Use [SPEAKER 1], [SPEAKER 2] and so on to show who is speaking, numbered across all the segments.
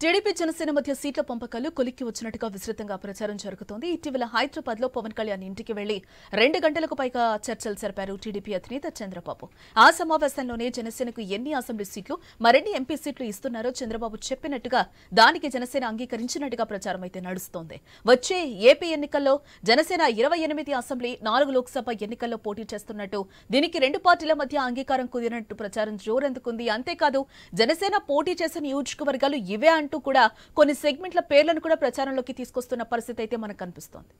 [SPEAKER 1] TDP Janasena మధ్య సీట్ల పంపకాలు కొలిక్కి వచ్చినట్టుగా విస్తృతంగా ప్రచారం జరుగుతోంది. ఇటీవల హైదరాబాద్ లో పవన్ కళ్యాణ్ ఇంటికి వెళ్లి 2 గంటలకు పైగా చర్చలు జరిపారు టీడీపీ అధినేత చంద్రబాబు. ఆ సమావేశంలోనే జనసేనకు ఎన్ని అసెంబ్లీ సీట్లు, మరెన్ని ఎంపీ సీట్లు ఇస్తున్నారో చంద్రబాబు చెప్పినట్టుగా దానికి జనసేన అంగీకరించినట్టుగా ప్రచారం అయితే నడుస్తోంది. వచ్చే ఏపీ ఎన్నికల్లో జనసేన 28 అసెంబ్లీ, 4 లోక్సభ ఎన్నికల్లో పోటీ చేస్తున్నట్టు, దీనికి 2 పార్టీల మధ్య అంగీకారం కుదిరినట్టు ప్రచారం జోరందుకుంది. అంతేకాదు జనసేన పోటీ చేసే నియోజకవర్గాలు ఇవే అంటూ కూడా కొన్ని సెగ్మెంట్ల పేర్లను కూడా ప్రచారంలోకి తీసుకొస్తున్న పరిస్థితి అయితే మనకు కనిపిస్తోంది.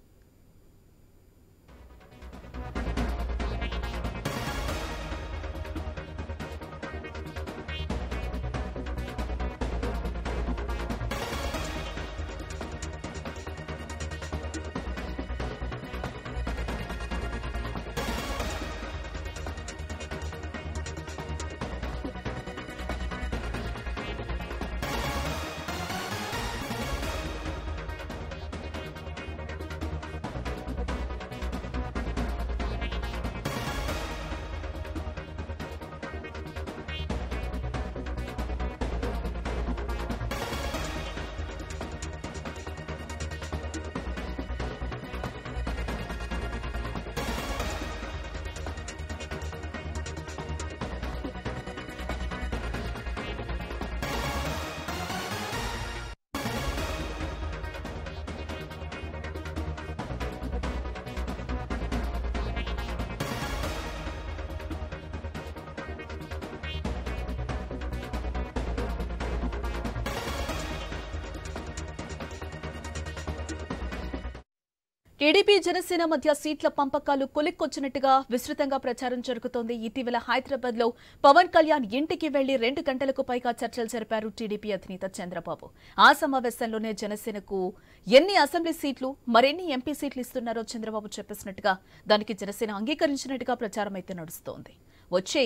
[SPEAKER 1] టీడీపీ జనసేన మధ్య సీట్ల పంపకాలు కొలిక్కొచ్చినట్టుగా విస్తృతంగా ప్రచారం జరుగుతోంది. ఇటీవల హైదరాబాద్ లో పవన్ కళ్యాణ్ ఇంటికి వెళ్లి 2 గంటలకు పైగా చర్చలు జరిపారు టీడీపీ అధినేత చంద్రబాబు. ఆ సమావేశంలోనే జనసేనకు ఎన్ని అసెంబ్లీ సీట్లు, మరెన్ని ఎంపీ సీట్లు ఇస్తున్నారో చంద్రబాబు చెప్పేసినట్టుగా దానికి జనసేన అంగీకరించినట్టుగా ప్రచారం అయితే నడుస్తోంది. వచ్చే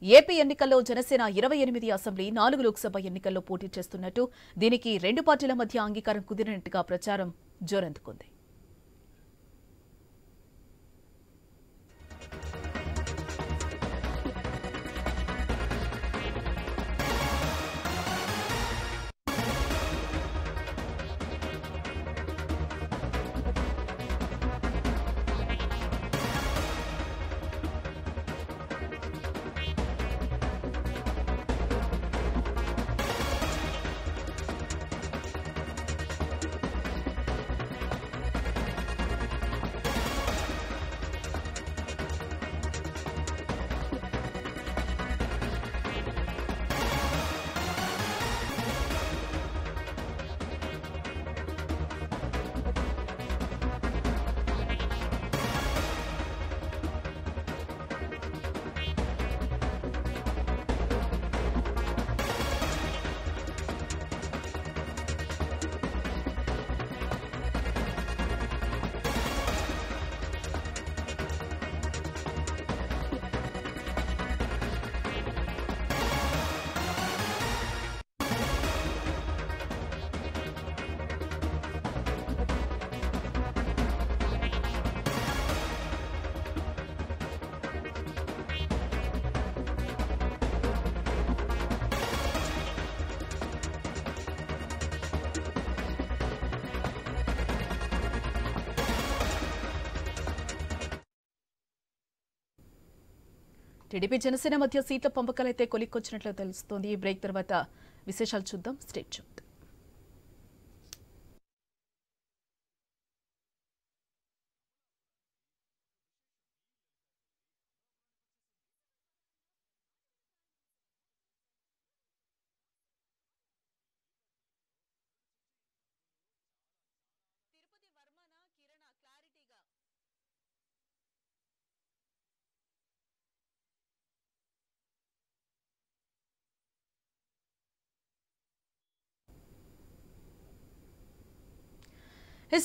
[SPEAKER 1] ఏపీ ఎన్నికల్లో జనసేన 28 అసెంబ్లీ, 4 లోక్సభ ఎన్నికల్లో పోటీ చేస్తున్నట్టు, దీనికి 2 పార్టీల మధ్య అంగీకారం కుదిరినట్టుగా ప్రచారం జోరందుకుంది. టీడీపీ జనసేన మధ్య సీట్ల పంపకాలైతే కొలిక్కొచ్చినట్లు తెలుస్తోంది. ఈ బ్రేక్ తర్వాత విశేషాలు చూద్దాం. స్టేట్ చూద్దాం.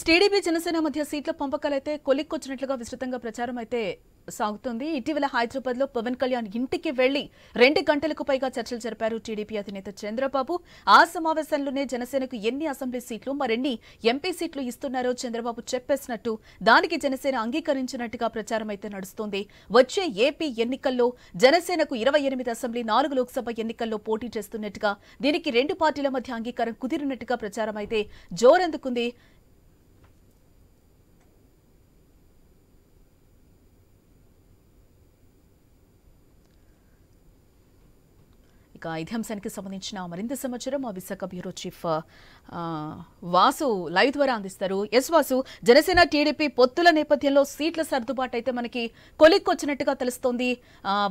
[SPEAKER 1] టీడీపీ జనసేన మధ్య సీట్ల పంపకాలైతే కొలిక్కొచ్చినట్లుగా విస్తృతంగా ప్రచారం అయితే సాగుతోంది. ఇటీవల హైదరాబాద్ లో పవన్ కళ్యాణ్ ఇంటికి వెళ్లి 2 గంటలకు పైగా చర్చలు జరిపారు టీడీపీ అధినేత చంద్రబాబు. ఆ సమావేశంలోనే జనసేనకు ఎన్ని అసెంబ్లీ సీట్లు, మరెన్ని ఎంపీ సీట్లు ఇస్తున్నారో చంద్రబాబు చెప్పేసినట్టు, దానికి జనసేన అంగీకరించినట్టుగా ప్రచారం అయితే నడుస్తోంది. వచ్చే ఏపీ ఎన్నికల్లో జనసేనకు 28 అసెంబ్లీ, 4 లోక్సభ ఎన్నికల్లో పోటీ చేస్తున్నట్టుగా, దీనికి 2 పార్టీల మధ్య అంగీకారం కుదిరినట్టుగా ప్రచారం అయితే జోరందుకుంది. ఇదే అంశానికి సంబంధించిన మరింత సమాచారం మా Visakha bureau chief Vasu live ద్వారా అందిస్తారు. వాసు, జనసేన టీడీపీ పొత్తుల నేపథ్యంలో సీట్ల సర్దుబాటు అయితే మనకి కొలిక్కొచ్చినట్టుగా తెలుస్తోంది.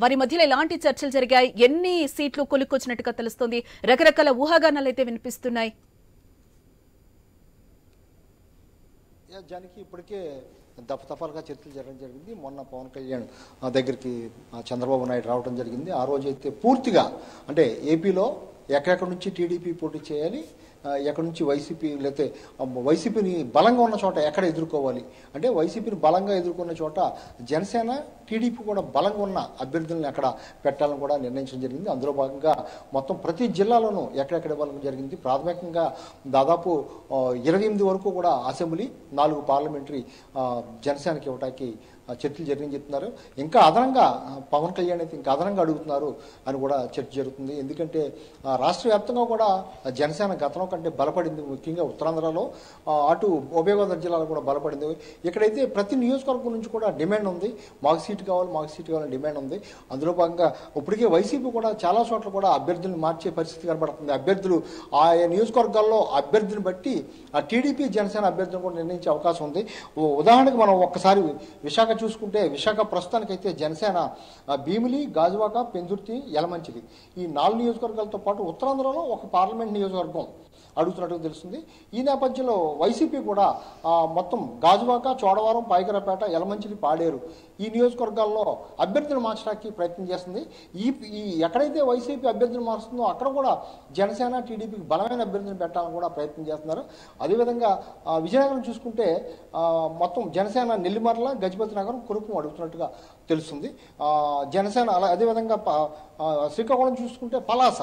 [SPEAKER 1] వారి మధ్యలో ఎలాంటి చర్చలు జరిగాయి, ఎన్ని సీట్లు కొలిక్కొచ్చినట్టుగా తెలుస్తోంది, రకరకాల ఊహాగానాలు అయితే వినిపిస్తున్నాయి.
[SPEAKER 2] ఇప్పటికే దఫాలుగా చర్చలు జరగడం జరిగింది. మొన్న పవన్ కళ్యాణ్ దగ్గరికి చంద్రబాబు నాయుడు రావడం జరిగింది. ఆ రోజు అయితే పూర్తిగా అంటే ఏపీలో ఎక్కడెక్కడి నుంచి టీడీపీ పోటీ చేయాలి, ఎక్కడి నుంచి వైసీపీ, లేకపోతే వైసీపీని బలంగా ఉన్న చోట ఎక్కడ ఎదుర్కోవాలి, అంటే వైసీపీని బలంగా ఎదుర్కొన్న చోట జనసేన టీడీపీ కూడా బలంగా ఉన్న అభ్యర్థులను ఎక్కడ పెట్టాలని కూడా నిర్ణయించడం జరిగింది. అందులో భాగంగా మొత్తం ప్రతి జిల్లాలోనూ ఎక్కడెక్కడ బలం జరిగింది. ప్రాథమికంగా దాదాపు 28 వరకు కూడా అసెంబ్లీ, 4 పార్లమెంటరీ జనసేనకి ఇవ్వడానికి చర్చలు జరిగింది చెప్తున్నారు. ఇంకా అదనంగా పవన్ కళ్యాణ్ అయితే ఇంకా అదనంగా అడుగుతున్నారు అని కూడా చర్చ జరుగుతుంది. ఎందుకంటే రాష్ట్ర వ్యాప్తంగా కూడా జనసేన గతంలో కంటే బలపడింది. ముఖ్యంగా ఉత్తరాంధ్రలో, అటు ఉభయ గోదావరి జిల్లాలో కూడా బలపడింది. ఇక్కడైతే ప్రతి నియోజకవర్గం నుంచి కూడా డిమాండ్ ఉంది, మాకు సీటు కావాలని డిమాండ్ ఉంది. అందులో భాగంగా ఇప్పటికే వైసీపీ కూడా చాలా చోట్ల కూడా అభ్యర్థులను మార్చే పరిస్థితి కనబడుతుంది. అభ్యర్థులు ఆయా నియోజకవర్గాల్లో అభ్యర్థిని బట్టి ఆ టీడీపీ జనసేన అభ్యర్థులను కూడా నిర్ణయించే అవకాశం ఉంది. ఉదాహరణకు మనం ఒక్కసారి విశాఖ చూసుకుంటే, విశాఖ ప్రస్తుతానికైతే జనసేన భీమిలి, గాజువాక, పెందుర్తి, యలమంచిలి ఈ 4 నియోజకవర్గాలతో పాటు ఉత్తరాంధ్రలో ఒక పార్లమెంట్ నియోజకవర్గం అడుగుతున్నట్టుగా తెలుస్తుంది. ఈ నేపథ్యంలో వైసీపీ కూడా మొత్తం గాజువాక, చోడవరం, పాయకరపేట, యలమంచిలి, పాడేరు ఈ నియోజకవర్గాల్లో అభ్యర్థులు మార్చడానికి ప్రయత్నం చేస్తుంది. ఈ ఎక్కడైతే వైసీపీ అభ్యర్థులు మారుస్తుందో అక్కడ కూడా జనసేన టీడీపీకి బలమైన అభ్యర్థులను పెట్టాలని కూడా ప్రయత్నం చేస్తున్నారు. అదేవిధంగా విజయనగరం చూసుకుంటే మొత్తం జనసేన నెల్లిమర్ల, గజపతి నగరం, కురుపం అడుగుతున్నట్టుగా తెలుస్తుంది. జనసేన అదేవిధంగా శ్రీకాకుళం చూసుకుంటే పలాస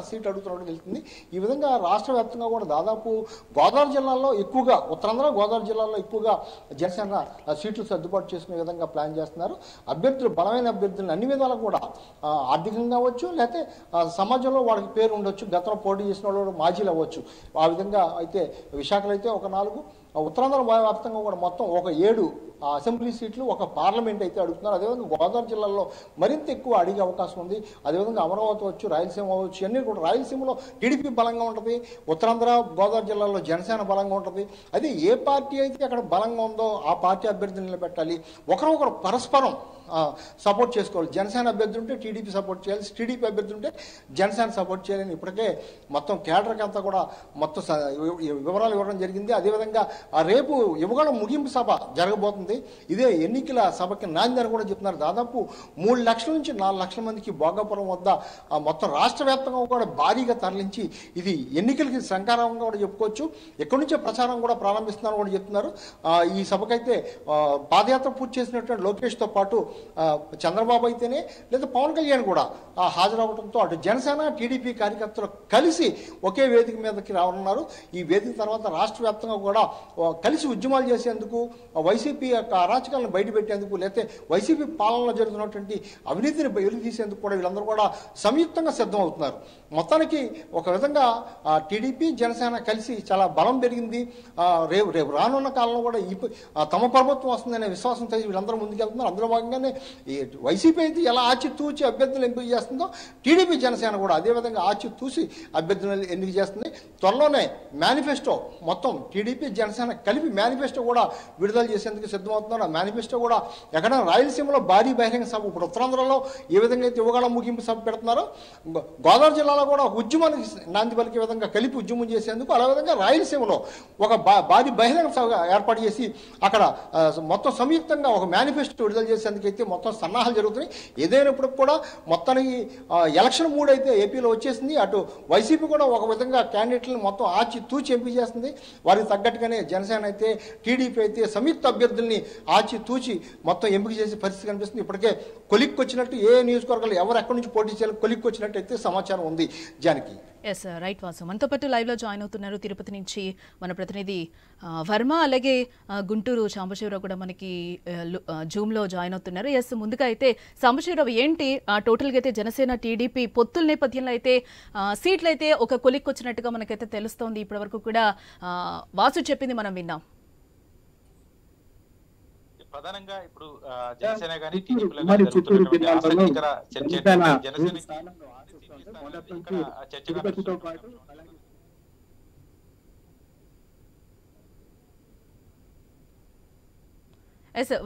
[SPEAKER 2] సీట్ అడుగుతున్నట్టు తెలుస్తుంది. ఈ విధంగా రాష్ట్ర వ్యాప్తంగా కూడా దాదాపు గోదావరి జిల్లాలో ఎక్కువగా, ఉత్తరాంధ్ర గోదావరి జిల్లాలో ఎక్కువగా జనసేన సీట్లు సర్దుబాటు చేసుకునే విధంగా ప్లాన్ చేస్తున్నారు. అభ్యర్థులు, బలమైన అభ్యర్థులను అన్ని విధాలు కూడా ఆర్థికంగా అవ్వచ్చు, లేకపోతే సమాజంలో వాళ్ళకి పేరు ఉండొచ్చు, గతంలో పోటీ చేసిన వాళ్ళు మాజీలు అవ్వచ్చు. ఆ విధంగా అయితే విశాఖలో అయితే ఒక 4, ఉత్తరాంధ్ర వ్యాప్తంగా కూడా మొత్తం ఒక 7 అసెంబ్లీ సీట్లు, ఒక పార్లమెంట్ అయితే అడుగుతున్నారు. అదేవిధంగా గోదావరి జిల్లాలో మరింత ఎక్కువ అడిగే అవకాశం ఉంది. అదేవిధంగా అమరావతి అవ్వచ్చు, రాయలసీమ అవ్వచ్చు, ఇవన్నీ కూడా రాయలసీమలో టీడీపీ బలంగా ఉంటుంది, ఉత్తరాంధ్ర గోదావరి జిల్లాలో జనసేన బలంగా ఉంటుంది. అదే ఏ పార్టీ అయితే అక్కడ బలంగా ఉందో ఆ పార్టీ అభ్యర్థులు నిలబెట్టాలి. ఒకరొకరు పరస్పరం సపోర్ట్ చేసుకోవాలి. జనసేన అభ్యర్థి ఉంటే టీడీపీ సపోర్ట్ చేయాలి, టీడీపీ అభ్యర్థి ఉంటే జనసేన సపోర్ట్ చేయాలని ఇప్పటికే మొత్తం కేడర్కి అంతా కూడా మొత్తం వివరాలు ఇవ్వడం జరిగింది. అదేవిధంగా రేపు యువగళ ముగింపు సభ జరగబోతుంది. ఇదే ఎన్నికల సభకి నాంది అని కూడా చెప్తున్నారు. దాదాపు 3 లక్షల నుంచి 4 లక్షల మందికి భోగాపురం వద్ద మొత్తం రాష్ట్ర వ్యాప్తంగా కూడా భారీగా తరలించి ఇది ఎన్నికలకి శంకారంగా కూడా చెప్పుకోవచ్చు. ఎక్కడి నుంచే ప్రచారం కూడా ప్రారంభిస్తున్నారని కూడా చెప్తున్నారు. ఈ సభకైతే పాదయాత్ర పూర్తి చేసినటువంటి లోకేష్తో పాటు చంద్రబాబు అయితేనే, లేదా పవన్ కళ్యాణ్ కూడా హాజరవడంతో అటు జనసేన టీడీపీ కార్యకర్తలు కలిసి ఒకే వేదిక మీదకి రానున్నారు. ఈ వేదిక తర్వాత రాష్ట్ర వ్యాప్తంగా కూడా కలిసి ఉద్యమాలు చేసేందుకు, వైసీపీ యొక్క అరాచకాలను బయటపెట్టేందుకు, లేకపోతే వైసీపీ పాలనలో జరుగుతున్నటువంటి అవినీతిని వెలుగు తీసేందుకు కూడా వీళ్ళందరూ కూడా సంయుక్తంగా సిద్ధమవుతున్నారు. మొత్తానికి ఒక విధంగా టీడీపీ జనసేన కలిసి చాలా బలం పెరిగింది. రేపు రానున్న కాలంలో కూడా తమ ప్రభుత్వం వస్తుందనే విశ్వాసంతో వీళ్ళందరూ ముందుకెళ్తున్నారు. అందులో భాగంగానే ఈ వైసీపీ అయితే ఎలా ఆచితూచి అభ్యర్థులు ఎంపిక చేస్తుందో టీడీపీ జనసేన కూడా అదేవిధంగా ఆచితూసి అభ్యర్థులను ఎన్నిక చేస్తుంది. త్వరలోనే మేనిఫెస్టో మొత్తం టీడీపీ జనసేన కలిపి మేనిఫెస్టో కూడా విడుదల చేసేందుకు సిద్ధమవుతున్నారు. ఆ మేనిఫెస్టో కూడా ఎక్కడైనా రాయలసీమలో భారీ బహిరంగ సభ, ఇప్పుడు ఉత్తరాంధ్రలో ఏ విధంగా అయితే యువగళ ముగింపు సభ పెడుతున్నారో, గోదావరి జిల్లాలో కూడా ఉద్యమానికి నాంది పలికే విధంగా కలిపి ఉద్యమం చేసేందుకు, అదేవిధంగా రాయలసీమలో ఒక భారీ బహిరంగ సభ ఏర్పాటు చేసి అక్కడ మొత్తం సంయుక్తంగా ఒక మేనిఫెస్టో విడుదల చేసేందుకు అయితే మొత్తం సన్నాహాలు జరుగుతున్నాయి. ఏదైనప్పుడు కూడా మొత్తానికి ఎలక్షన్ మూడ్ అయితే ఏపీలో వచ్చేసింది. అటు వైసీపీ కూడా ఒక విధంగా క్యాండిడేట్లను మొత్తం ఆచి తూచి ఎంపిక చేస్తుంది. వారికి తగ్గట్టుగానే జనసేన అయితే టీడీపీ అయితే సంయుక్త అభ్యర్థుల్ని ఆచి తూచి మొత్తం ఎంపిక చేసే పరిస్థితి కనిపిస్తుంది. ఇప్పటికే కొలిక్కి వచ్చినట్టు ఏ నియోజకవర్గాలు ఎవరు ఎక్కడి నుంచి పోటీ చేయాలి కొలిక్కి వచ్చినట్టు అయితే సమాచారం ఉంది. జానకి.
[SPEAKER 1] ఎస్ రైట్ వాసు, మనతో పాటు లైవ్ లో జాయిన్ అవుతున్నారు తిరుపతి నుంచి మన ప్రతినిధి వర్మ, అలాగే గుంటూరు సాంబశివరావు కూడా మనకి జూమ్ లో జాయిన్ అవుతున్నారు. ఎస్, ముందుగా అయితే సాంబశివరావు, ఏంటి టోటల్ గా అయితే జనసేన టీడీపీ పొత్తుల నేపథ్యంలో అయితే సీట్లు అయితే ఒక కొలిక్కి వచ్చినట్టుగా మనకైతే తెలుస్తోంది. ఇప్పటి వరకు కూడా వాసు చెప్పింది మనం విన్నాం.
[SPEAKER 3] ప్రధానంగా ఇప్పుడు జనసేన గానీ టీడీపీలో జరుగుతున్నటువంటి ఆసక్తికర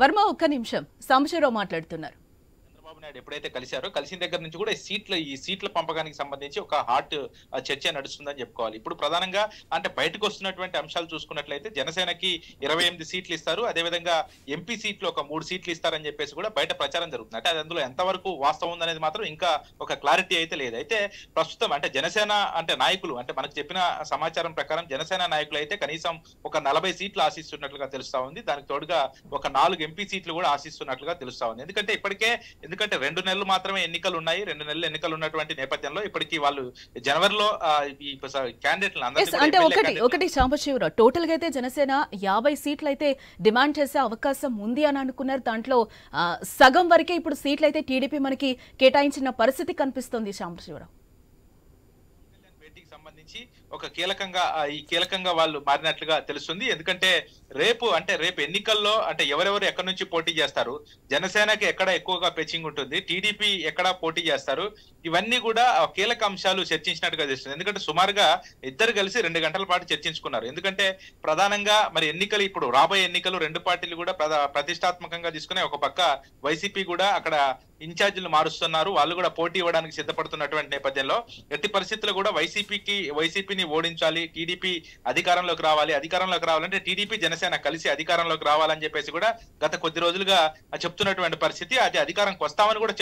[SPEAKER 1] వర్మ, ఒక్క నిమిషం, సాంబశివరావు మాట్లాడుతున్నారు.
[SPEAKER 3] చంద్రబాబు నాయుడు ఎప్పుడైతే కలిసిన దగ్గర నుంచి కూడా ఈ సీట్ల పంపకానికి సంబంధించి ఒక హాట్ చర్చ నడుస్తుందని చెప్పుకోవాలి. ఇప్పుడు ప్రధానంగా అంటే బయటకు వస్తున్నటువంటి అంశాలు చూసుకున్నట్లయితే జనసేనకి 28 సీట్లు ఇస్తారు, అదేవిధంగా ఎంపీ సీట్లు ఒక 3 సీట్లు ఇస్తారని చెప్పేసి కూడా బయట ప్రచారం జరుగుతుంది. అంటే అది అందులో ఎంతవరకు వాస్తవం ఉందనేది మాత్రం ఇంకా ఒక క్లారిటీ అయితే లేదు. అయితే ప్రస్తుతం అంటే జనసేన అంటే నాయకులు అంటే మనకు చెప్పిన సమాచారం ప్రకారం జనసేన నాయకులు అయితే కనీసం ఒక 40 సీట్లు ఆశిస్తున్నట్లుగా తెలుస్తా ఉంది. దానికి తోడుగా ఒక 4 ఎంపీ సీట్లు కూడా ఆశిస్తున్నట్లుగా తెలుస్తా ఉంది. ఎందుకంటే 2 నెలలు మాత్రమే ఎన్నికలు ఉన్నాయి. 2 నెలలు ఎన్నికలు ఉన్నటువంటి నేపథ్యంలో ఇప్పటికీ వాళ్ళు జనవరిలో ఈ క్యాండిడేట్లు
[SPEAKER 1] అంటే ఒకటి సాంబశివరావు, టోటల్ గా అయితే జనసేన 50 సీట్లు అయితే డిమాండ్ చేసే అవకాశం ఉంది అని అనుకున్నారు. దాంట్లో సగం వరకే ఇప్పుడు సీట్లు అయితే టీడీపీ మనకి కేటాయించిన పరిస్థితి కనిపిస్తుంది. సాంబశివరావు,
[SPEAKER 3] సంబంధించి ఒక కీలకంగా వాళ్ళు మారినట్లుగా తెలుస్తుంది. ఎందుకంటే రేపు ఎన్నికల్లో అంటే ఎవరెవరు ఎక్కడి నుంచి పోటీ చేస్తారు, జనసేనకి ఎక్కడ ఎక్కువగా పెచింగ్ ఉంటుంది, టీడీపీ ఎక్కడ పోటీ చేస్తారు, ఇవన్నీ కూడా కీలక అంశాలు చర్చించినట్టుగా తెలుస్తుంది. ఎందుకంటే సుమారుగా ఇద్దరు కలిసి 2 గంటల పాటు చర్చించుకున్నారు. ఎందుకంటే ప్రధానంగా మరి ఎన్నికలు ఇప్పుడు రాబోయే ఎన్నికలు 2 పార్టీలు కూడా ప్రతిష్టాత్మకంగా తీసుకునే ఒక పక్క వైసీపీ కూడా అక్కడ ఇన్ఛార్జీలు మారుస్తున్నారు. వాళ్ళు కూడా పోటీ ఇవ్వడానికి సిద్ధపడుతున్నటువంటి నేపథ్యంలో ఎట్టి పరిస్థితుల్లో కూడా వైసీపీని ఓడించాలి, టీడీపీ అధికారంలోకి రావాలంటే టీడీపీ జనసేన కలిసి అధికారంలోకి రావాలని చెప్పేసి కూడా గత కొద్ది రోజులుగా చెప్తున్నటువంటి పరిస్థితి. అది అధికారంకి వస్తామని కూడా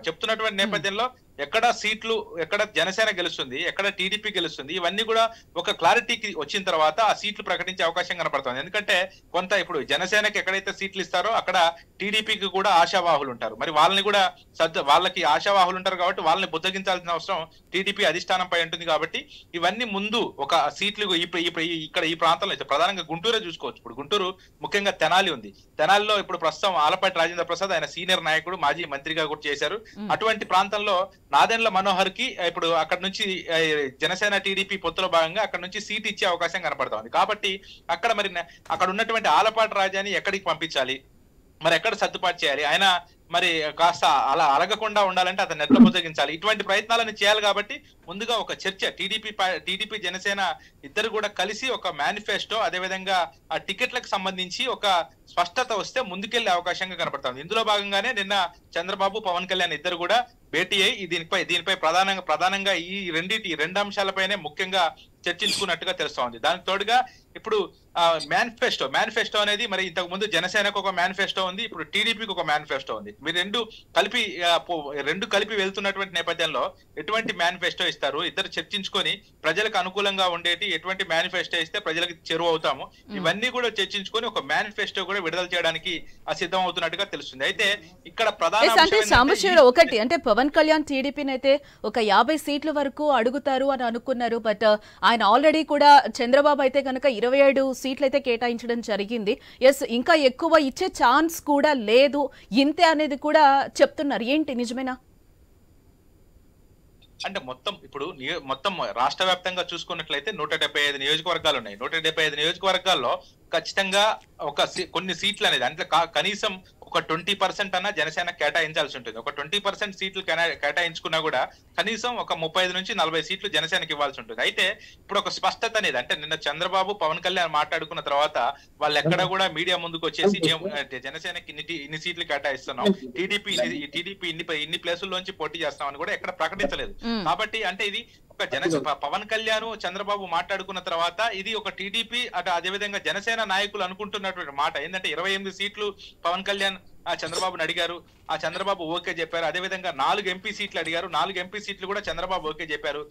[SPEAKER 3] చెప్తున్నటువంటి నేపథ్యంలో ఎక్కడ జనసేన గెలుస్తుంది, ఎక్కడ టీడీపీ గెలుస్తుంది, ఇవన్నీ కూడా ఒక క్లారిటీకి వచ్చిన తర్వాత ఆ సీట్లు ప్రకటించే అవకాశం కనపడుతుంది. ఎందుకంటే కొంత ఇప్పుడు జనసేనకి ఎక్కడైతే సీట్లు ఇస్తారో అక్కడ టీడీపీకి కూడా ఆశావాహులు ఉంటారు. మరి వాళ్ళకి ఆశావాహులు ఉంటారు కాబట్టి వాళ్ళని బుద్ధగించాల్సిన అవసరం టీడీపీ అధిష్టానంపై ఉంటుంది. కాబట్టి ఇవన్నీ ముందు ఒక సీట్లు ఇక్కడ ఈ ప్రాంతంలో ప్రధానంగా గుంటూరే చూసుకోవచ్చు. ఇప్పుడు గుంటూరు ముఖ్యంగా తెనాలి ఉంది. తెనాలిలో ఇప్పుడు ప్రస్తుతం ఆలపాటి రాజేంద్ర ప్రసాద్, ఆయన సీనియర్ నాయకుడు, మాజీ మంత్రిగా కూడా చేశారు. అటువంటి ప్రాంతంలో నాదెండ్ల మనోహర్ కి ఇప్పుడు అక్కడ నుంచి జనసేన టీడీపీ పొత్తులో భాగంగా అక్కడ నుంచి సీట్ ఇచ్చే అవకాశం కనపడుతోంది. కాబట్టి అక్కడ ఉన్నటువంటి ఆలపాటి రాజాని ఎక్కడికి పంపించాలి, మరి ఎక్కడ సర్దుబాటు చేయాలి, ఆయన మరి కాస్త అలా అలగకుండా ఉండాలంటే అతను ఎట్లా బుద్ధగించాలి, ఇటువంటి ప్రయత్నాలను చేయాలి. కాబట్టి ముందుగా ఒక చర్చ టీడీపీ జనసేన ఇద్దరు కూడా కలిసి ఒక మేనిఫెస్టో, అదేవిధంగా ఆ టికెట్లకు సంబంధించి ఒక స్పష్టత వస్తే ముందుకెళ్లే అవకాశంగా కనపడుతుంది. ఇందులో భాగంగానే నిన్న చంద్రబాబు, పవన్ కళ్యాణ్ ఇద్దరు కూడా భేటీ అయి దీనిపై ప్రధానంగా ఈ 2 అంశాలపైనే ముఖ్యంగా చర్చించుకున్నట్టుగా తెలుస్తా ఉంది. దానికి తోడుగా ఇప్పుడు మేనిఫెస్టో అనేది మరి ఇంతకు ముందు జనసేనకు ఒక మేనిఫెస్టో ఉంది, ఇప్పుడు టీడీపీకి ఒక మేనిఫెస్టో ఉంది. మీరు రెండు కలిపి వెళ్తున్నటువంటి నేపథ్యంలో ఎటువంటి మేనిఫెస్టో ఇస్తారు, ఇద్దరు చర్చించుకొని ప్రజలకు అనుకూలంగా ఉండేటి ఎటువంటి మేనిఫెస్టో ఇస్తే ప్రజలకు చేరువ అవుతాము, ఇవన్నీ కూడా చర్చించుకొని ఒక మేనిఫెస్టో కూడా విడుదల చేయడానికి సిద్ధం అవుతున్నట్టుగా తెలుస్తుంది. అయితే ఇక్కడ
[SPEAKER 1] సాంబశివరావు, ఒకటి అంటే పవన్ కళ్యాణ్ టీడీపీని అయితే ఒక 50 సీట్ల వరకు అడుగుతారు అని అనుకున్నారు. బట్ ఆయన ఆల్రెడీ కూడా చంద్రబాబు అయితే కనుక 27 సీట్లు అయితే కేటాయించడం జరిగింది. ఎస్, ఇంకా ఎక్కువ ఇచ్చే ఛాన్స్ కూడా లేదు, ఇంతే అనేది కూడా చెప్తున్నారు. ఏంటి, నిజమేనా?
[SPEAKER 3] అంటే మొత్తం రాష్ట్ర వ్యాప్తంగా చూసుకున్నట్లయితే 175 నియోజకవర్గాలు ఉన్నాయి. 175 నియోజకవర్గాల్లో ఖచ్చితంగా కొన్ని సీట్లు అనేది అంటే కనీసం ఒక 20% అన్న జనసేన కేటాయించాల్సి ఉంటుంది. ఒక 20% సీట్లు కేటాయించుకున్నా కూడా కనీసం ఒక 35 నుంచి 40 సీట్లు జనసేనకి ఇవ్వాల్సి ఉంటుంది. అయితే ఇప్పుడు ఒక స్పష్టత అనేది అంటే నిన్న చంద్రబాబు, పవన్ కళ్యాణ్ మాట్లాడుకున్న తర్వాత వాళ్ళు ఎక్కడ కూడా మీడియా ముందుకు వచ్చేసి జనసేనకి ఇన్ని సీట్లు కేటాయిస్తున్నాం, టీడీపీ ఇన్ని ప్లేసుల్లోంచి పోటీ చేస్తామని కూడా ఎక్కడ ప్రకటించలేదు. కాబట్టి అంటే ఇది ఒక పవన్ కళ్యాణ్, చంద్రబాబు మాట్లాడుకున్న తర్వాత ఇది ఒక టీడీపీ అదేవిధంగా జనసేన నాయకులు అనుకుంటున్నటువంటి మాట ఏంటంటే 28 సీట్లు పవన్ కళ్యాణ్ చంద్రబాబుని అడిగారు. ఆ చంద్రబాబు ఓకే చెప్పారు. అదేవిధంగా 4 ఎంపీ సీట్లు అడిగారు. 4 ఎంపీ సీట్లు కూడా చంద్రబాబు ఓకే చెప్పారు.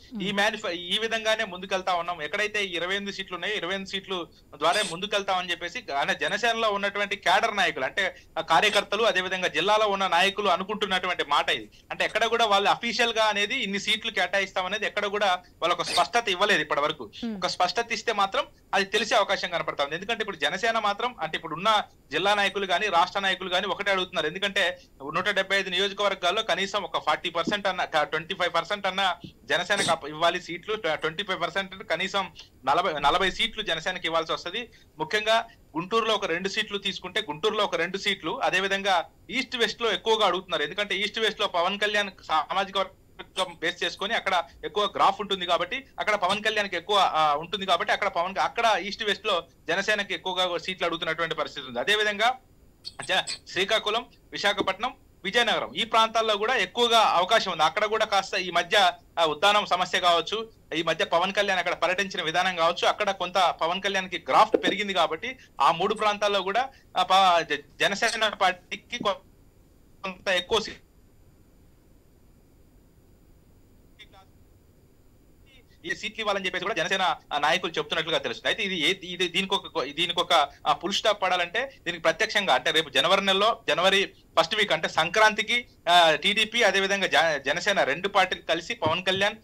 [SPEAKER 3] ఈ విధంగానే ముందుకెళ్తా ఉన్నాం. ఎక్కడైతే 28 సీట్లు ఉన్నాయో 28 సీట్లు ద్వారా ముందుకెళ్తామని చెప్పేసి జనసేనలో ఉన్నటువంటి క్యాడర్ నాయకులు అంటే కార్యకర్తలు అదేవిధంగా జిల్లాలో ఉన్న నాయకులు అనుకుంటున్నటువంటి మాట ఇది. అంటే ఎక్కడ కూడా వాళ్ళు అఫీషియల్ గా అనేది ఇన్ని సీట్లు కేటాయిస్తామనేది ఎక్కడ కూడా వాళ్ళకు స్పష్టత ఇవ్వలేదు ఇప్పటి వరకు. ఒక స్పష్టత ఇస్తే మాత్రం అది తెలిసే అవకాశం కనపడతా ఉంది. ఎందుకంటే ఇప్పుడు జనసేన మాత్రం అంటే ఇప్పుడు ఉన్న జిల్లా నాయకులు కానీ రాష్ట్ర నాయకులు కానీ ఒకటే అడుగుతున్నారు. ఎందుకంటే 175 నియోజకవర్గాల్లో కనీసం ఒక 40% అన్న 25% అన్న జనసేనకు ఇవ్వాలి సీట్లు. 25% కనీసం 40 సీట్లు జనసేనకి ఇవ్వాల్సి వస్తుంది. ముఖ్యంగా గుంటూరులో ఒక 2 సీట్లు తీసుకుంటే గుంటూరులో ఒక 2 సీట్లు, అదేవిధంగా ఈస్ట్ వెస్ట్ లో ఎక్కువగా అడుగుతున్నారు. ఎందుకంటే ఈస్ట్ వెస్ట్ లో పవన్ కళ్యాణ్ సామాజిక బేస్ చేసుకొని అక్కడ ఎక్కువ గ్రాఫ్ ఉంటుంది కాబట్టి అక్కడ పవన్ కళ్యాణ్కి ఎక్కువ ఉంటుంది కాబట్టి అక్కడ ఈస్ట్ వెస్ట్ లో జనసేనకి ఎక్కువగా సీట్లు అడుగుతున్నటువంటి పరిస్థితి ఉంది. అదేవిధంగా శ్రీకాకుళం, విశాఖపట్నం, విజయనగరం ఈ ప్రాంతాల్లో కూడా ఎక్కువగా అవకాశం ఉంది. అక్కడ కూడా కాస్త ఈ మధ్య ఉద్దానం సమస్య కావచ్చు, ఈ మధ్య పవన్ కళ్యాణ్ అక్కడ పర్యటించిన విధానం కావచ్చు, అక్కడ కొంత పవన్ కళ్యాణ్ కి గ్రాఫ్ పెరిగింది కాబట్టి ఆ 3 ప్రాంతాల్లో కూడా జనసేన పార్టీకి కొంత ఎక్కువ ఈ సీట్లు ఇవ్వాలని చెప్పేసి కూడా జనసేన నాయకులు చెప్తున్నట్లుగా తెలుస్తుంది. అయితే ఇది దీనికి ఒక ఫుల్ స్టాప్ పడాలంటే దీనికి ప్రత్యక్షంగా అంటే రేపు జనవరి నెలలో జనవరి ఫస్ట్ వీక్ అంటే సంక్రాంతికి టీడీపీ అదేవిధంగా జనసేన 2 పార్టీలు కలిసి పవన్ కళ్యాణ్